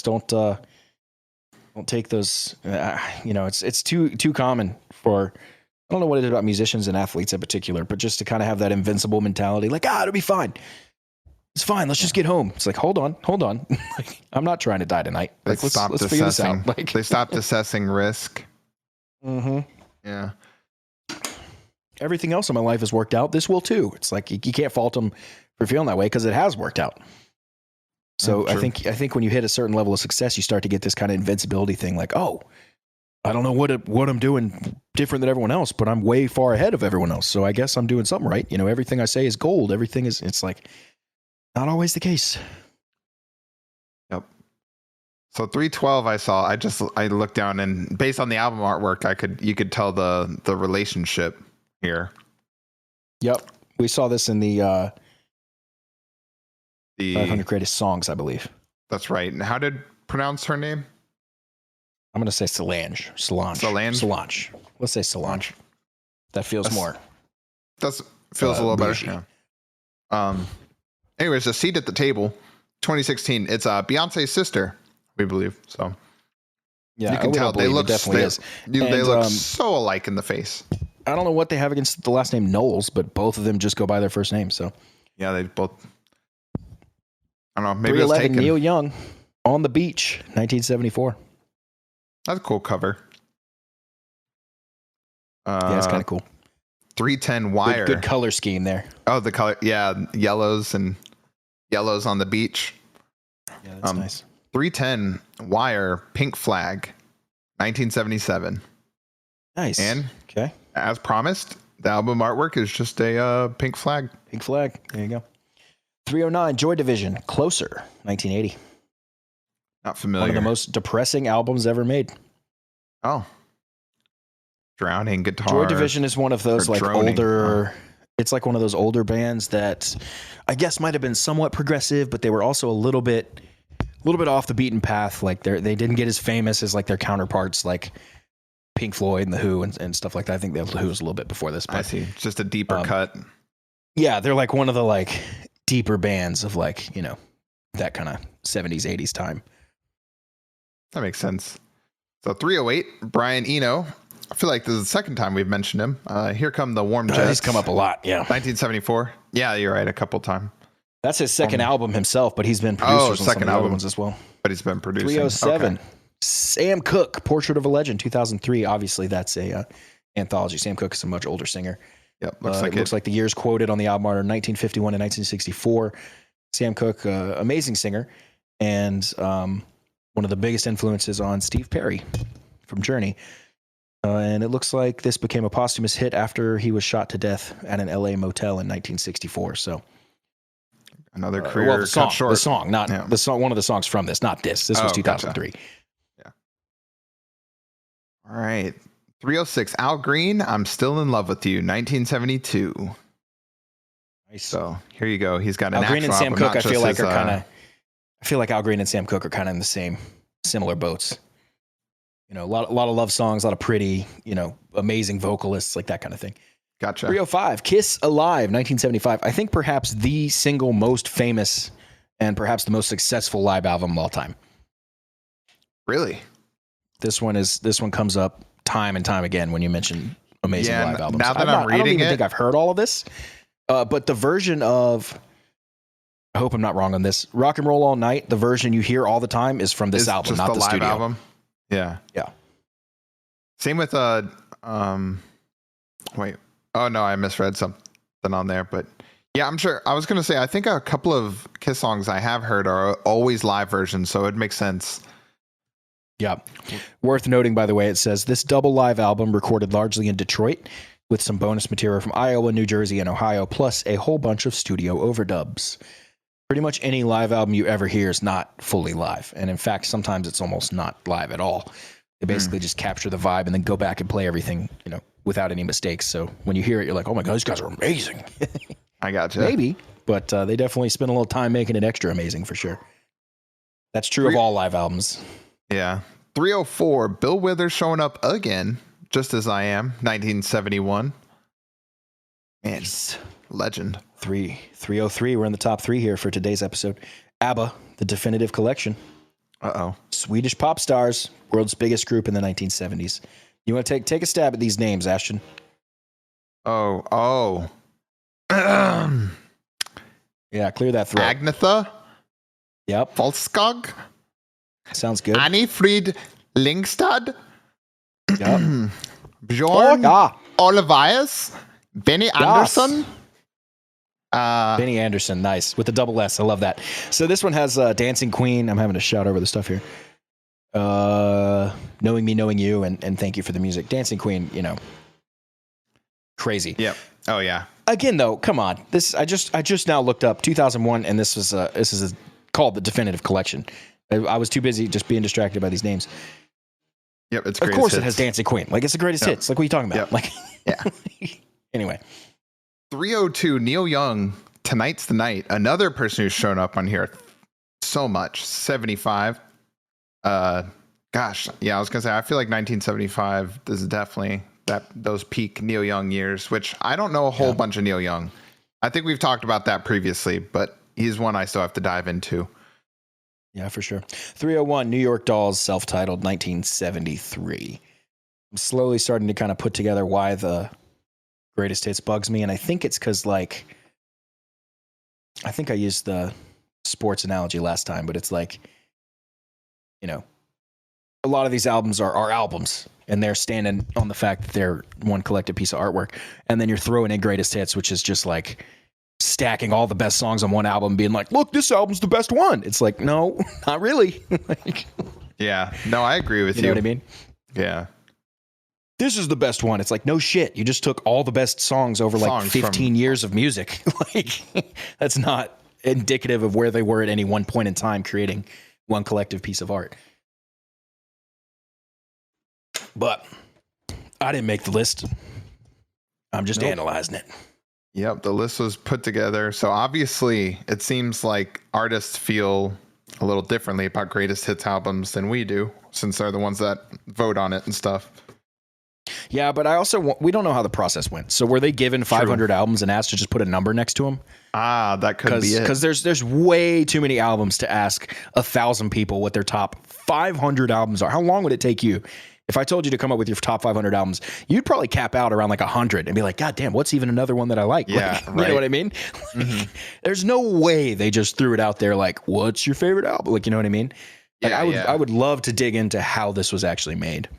Don't take those. It's too common for. I don't know what it is about musicians and athletes in particular, but just to kind of have that invincible mentality, like, it'll be fine. It's fine. Let's just get home. It's like, hold on. I'm not trying to die tonight. Like, let's figure this out. Like, they stopped assessing risk. Mm-hmm. Yeah. Everything else in my life has worked out. This will too. It's like you can't fault them for feeling that way because it has worked out. So I think when you hit a certain level of success, you start to get this kind of invincibility thing. Like, I don't know what I'm doing different than everyone else, but I'm way far ahead of everyone else. So I guess I'm doing something right. Everything I say is gold. It's like not always the case. Yep. So 312 I looked down, and based on the album artwork, you could tell the relationship here. Yep. We saw this in the 500 greatest songs, I believe. That's right. And how did pronounce her name? I'm going to say Solange. Solange. Let's say Solange. That feels more. Feels a little better. Yeah. Anyways, a seat at the table, 2016. It's Beyonce's sister, we believe. So yeah, you can tell they look look so alike in the face. I don't know what they have against the last name Knowles, but both of them just go by their first name. So yeah, they both. I don't know. Maybe it's taken. Neil Young, On the Beach, 1974. That's a cool cover. Yeah, it's kind of cool. 310 Wire. Good color scheme there. Oh, the color. Yeah, yellows on the beach. Yeah, that's nice. 310 Wire, Pink Flag, 1977. Nice. And okay, as promised, the album artwork is just a pink flag. Pink flag. There you go. 309 Joy Division, Closer, 1980. Not familiar. One of the most depressing albums ever made. Oh. Drowning guitar. Joy Division is one of those like older. It's like one of those older bands that I guess might have been somewhat progressive, but they were also a little bit off the beaten path. Like they didn't get as famous as like their counterparts, like Pink Floyd and the Who and stuff like that. I think the Who was a little bit before this. But, I see. Just a deeper cut. Yeah, they're like one of the like deeper bands of like that kind of 70s 80s time. That makes sense. So 308 Brian Eno. I feel like this is the second time we've mentioned him. Here Come the Warm Jets. He's come up a lot, yeah. 1974. Yeah, you're right, a couple times. That's his second album himself, but he's been producer on some of the other ones as well. But he's been producing. 307. Okay. Sam Cooke, Portrait of a Legend, 2003. Obviously, that's a anthology. Sam Cooke is a much older singer. Yep, looks like the years quoted on the album are 1951 and 1964. Sam Cooke, amazing singer, and one of the biggest influences on Steve Perry from Journey. And it looks like this became a posthumous hit after he was shot to death at an LA motel in 1964. So another career the song, the song, one of the songs from this, not this. This was 2003. Gotcha. Yeah. All right. 306 Al Green, I'm Still in Love with You, 1972. Nice. So here you go. He's got an Al Green and Sam Cooke. I feel like Al Green and Sam Cooke are kind of in the similar boats. A lot of love songs, a lot of pretty, amazing vocalists, like that kind of thing. Gotcha. 305, Kiss Alive, 1975. I think perhaps the single most famous and perhaps the most successful live album of all time. Really? This one comes up time and time again when you mention amazing live albums. Now that I'm reading I don't even think I've heard all of this, but the version of, I hope I'm not wrong on this, Rock and Roll All Night, the version you hear all the time is from this album, not the studio album. Yeah. Same with wait. Oh no, I misread something on there, but yeah, I'm sure. I was gonna say I think a couple of Kiss songs I have heard are always live versions, so it makes sense. Yeah. Worth noting, by the way, it says this double live album recorded largely in Detroit with some bonus material from Iowa, New Jersey, and Ohio, plus a whole bunch of studio overdubs. Pretty much any live album you ever hear is not fully live. And in fact, sometimes it's almost not live at all. They basically just capture the vibe and then go back and play everything, without any mistakes. So when you hear it, you're like, oh my God, these guys are amazing. I gotcha. Maybe, but they definitely spend a little time making it extra amazing for sure. That's true of all live albums. Yeah. 304, Bill Withers showing up again, just as I am, 1971. Man, legend. 303. We're in the top 3 here for today's episode. ABBA, The Definitive Collection. Uh-oh. Swedish pop stars, world's biggest group in the 1970s. You want to take a stab at these names, Ashton? Oh. Yeah, clear that throat. Agnetha? Yep. Volskog? Sounds good. Anni-Frid Lyngstad? Yep. Bjorn Olivias? Benny Andersson? Benny Anderson, nice. With the double S, I love that. So this one has Dancing Queen. I'm having to shout over the stuff here. Knowing Me, Knowing You, and Thank You for the Music. Dancing Queen, crazy. Yep. Oh, yeah. Again, though, come on. This I just now looked up 2001, and this is called the Definitive Collection. I was too busy just being distracted by these names. Yep, it's of greatest course hits. It has Dancing Queen. Like, it's the greatest hits. Like, what are you talking about? Yep. Like, yeah. Anyway. 302, Neil Young, Tonight's the Night. Another person who's shown up on here so much. 75. Gosh, yeah, I was gonna say I feel like 1975 is definitely those peak Neil Young years, which I don't know a whole bunch of Neil Young. I think we've talked about that previously, but he's one I still have to dive into. Yeah, for sure. 301, New York Dolls, self-titled, 1973. I'm slowly starting to kind of put together why the greatest hits bugs me, and I think it's because, like, I think I used the sports analogy last time, but it's like, a lot of these albums are albums, and they're standing on the fact that they're one collective piece of artwork, and then you're throwing in greatest hits, which is just like stacking all the best songs on one album, being like, look, this album's the best one. It's like, no, not really. Yeah, no, I agree with you. You know what I mean? Yeah. This is the best one. It's like, no shit. You just took all the best songs over like 15 years of music. Like, that's not indicative of where they were at any one point in time creating one collective piece of art. But I didn't make the list. I'm just analyzing it. Yep, the list was put together. So obviously, it seems like artists feel a little differently about greatest hits albums than we do, since they're the ones that vote on it and stuff. Yeah, but we don't know how the process went. So were they given 500 albums and asked to just put a number next to them? That could be it. Because there's way too many albums to ask 1,000 people what their top 500 albums are. How long would it take you? If I told you to come up with your top 500 albums, you'd probably cap out around like 100 and be like, God damn, what's even another one that I like? Yeah, like, right. You know what I mean? Like, there's no way they just threw it out there like, what's your favorite album? Like, you know what I mean? Like, Yeah, I would love to dig into how this was actually made.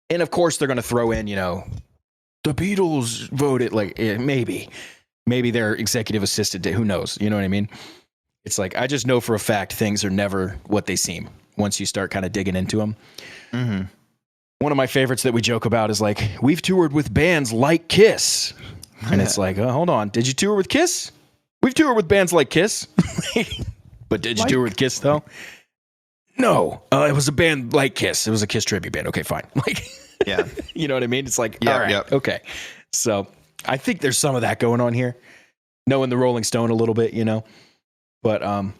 And of course, they're going to throw in, the Beatles voted, like, maybe their executive assistant did. Who knows? You know what I mean? It's like, I just know for a fact things are never what they seem once you start kind of digging into them. Mm-hmm. One of my favorites that we joke about is like, we've toured with bands like Kiss. And it's like, hold on. Did you tour with Kiss? We've toured with bands like Kiss. But did you tour with Kiss, though? No. It was a band like Kiss. It was a Kiss tribute band. Okay, fine. Like, yeah. You know what I mean? It's like, all right, okay. So I think there's some of that going on here. Knowing the Rolling Stone a little bit, But I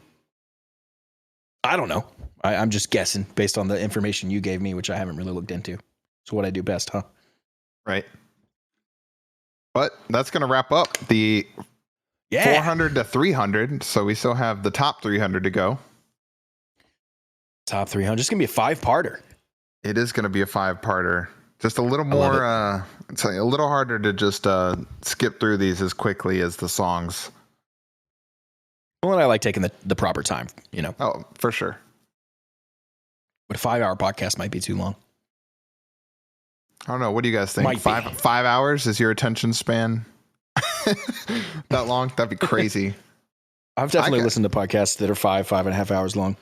don't know. I'm just guessing based on the information you gave me, which I haven't really looked into. It's what I do best, huh? Right. But that's going to wrap up the 400 to 300. So we still have the top 300 to go. Top 300. It's going to be a 5-parter. It is going to be a 5-parter. Just a little more, it's a little harder to just skip through these as quickly as the songs. Well, and I like taking the proper time, Oh, for sure. But a 5-hour podcast might be too long. I don't know. What do you guys think? Might be. 5 hours is your attention span? That long? That'd be crazy. I've definitely listened to podcasts that are 5.5 hours long.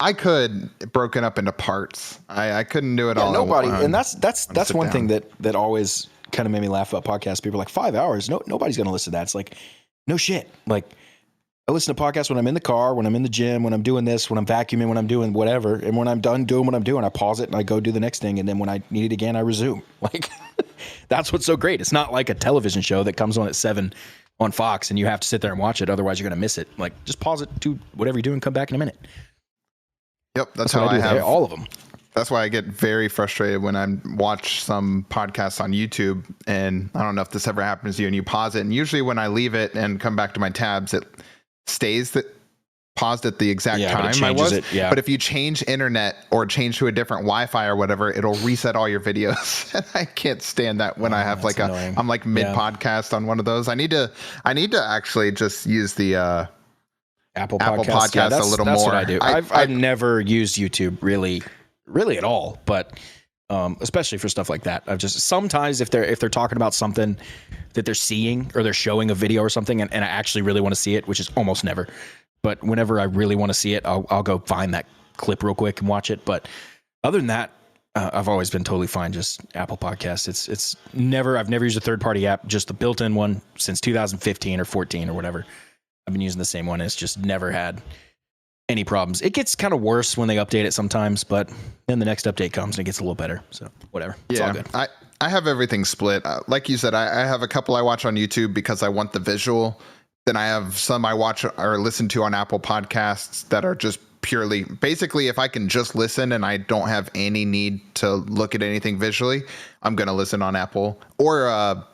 I could broken up into parts. I couldn't do it all. Nobody, and that's one thing that always kind of made me laugh about podcasts. People are like 5 hours. Nobody's going to listen to that. It's like, no shit. Like, I listen to podcasts when I'm in the car, when I'm in the gym, when I'm doing this, when I'm vacuuming, when I'm doing whatever. And when I'm done doing what I'm doing, I pause it and I go do the next thing. And then when I need it again, I resume. Like, that's what's so great. It's not like a television show that comes on at 7 on Fox and you have to sit there and watch it. Otherwise, you're going to miss it. Like, just pause it, do whatever you're doing, come back in a minute. Yep, that's how I have all of them. That's why I get very frustrated when I watch some podcasts on YouTube, and I don't know if this ever happens to you, and you pause it, and usually when I leave it and come back to my tabs, it stays paused at the exact time I was. But if you change internet or change to a different Wi-Fi or whatever, it'll reset all your videos. And I can't stand that when I have I'm like mid podcast on one of those. I need to actually just use the Apple Podcast a little more. That's what I do. I've never used YouTube really at all, but especially for stuff like that. I've just sometimes if they're talking about something that they're seeing or they're showing a video or something, and I actually really want to see it, which is almost never. But whenever I really want to see it, I'll go find that clip real quick and watch it. But other than that, I've always been totally fine. Just Apple Podcasts. I've never used a third party app, just the built in one since 2015 or 14 or whatever. I've been using the same one. It's just never had any problems. It gets kind of worse when they update it sometimes, but then the next update comes and it gets a little better. So whatever. It's all good. I have everything split. Like you said, I have a couple I watch on YouTube because I want the visual. Then I have some I watch or listen to on Apple Podcasts that are just purely, basically, if I can just listen and I don't have any need to look at anything visually, I'm going to listen on Apple, or a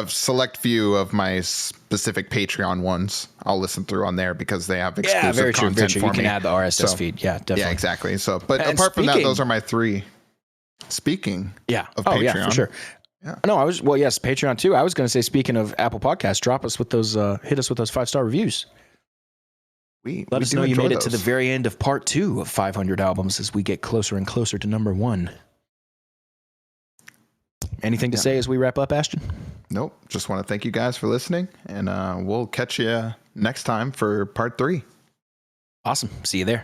select few of my specific Patreon ones I'll listen through on there because they have exclusive content for me. You can add the RSS feed. Yeah, definitely. Yeah, exactly. So, but apart from that, those are my three. Speaking of Patreon. Yeah, for sure. Yeah. No, yes, Patreon too. I was going to say, speaking of Apple Podcasts, drop us with those, hit us with those 5-star reviews. Let us know you made it to the very end of part 2 of 500 albums as we get closer and closer to number 1. Anything to say as we wrap up, Ashton? Nope. Just want to thank you guys for listening, and we'll catch you next time for part 3. Awesome. See you there.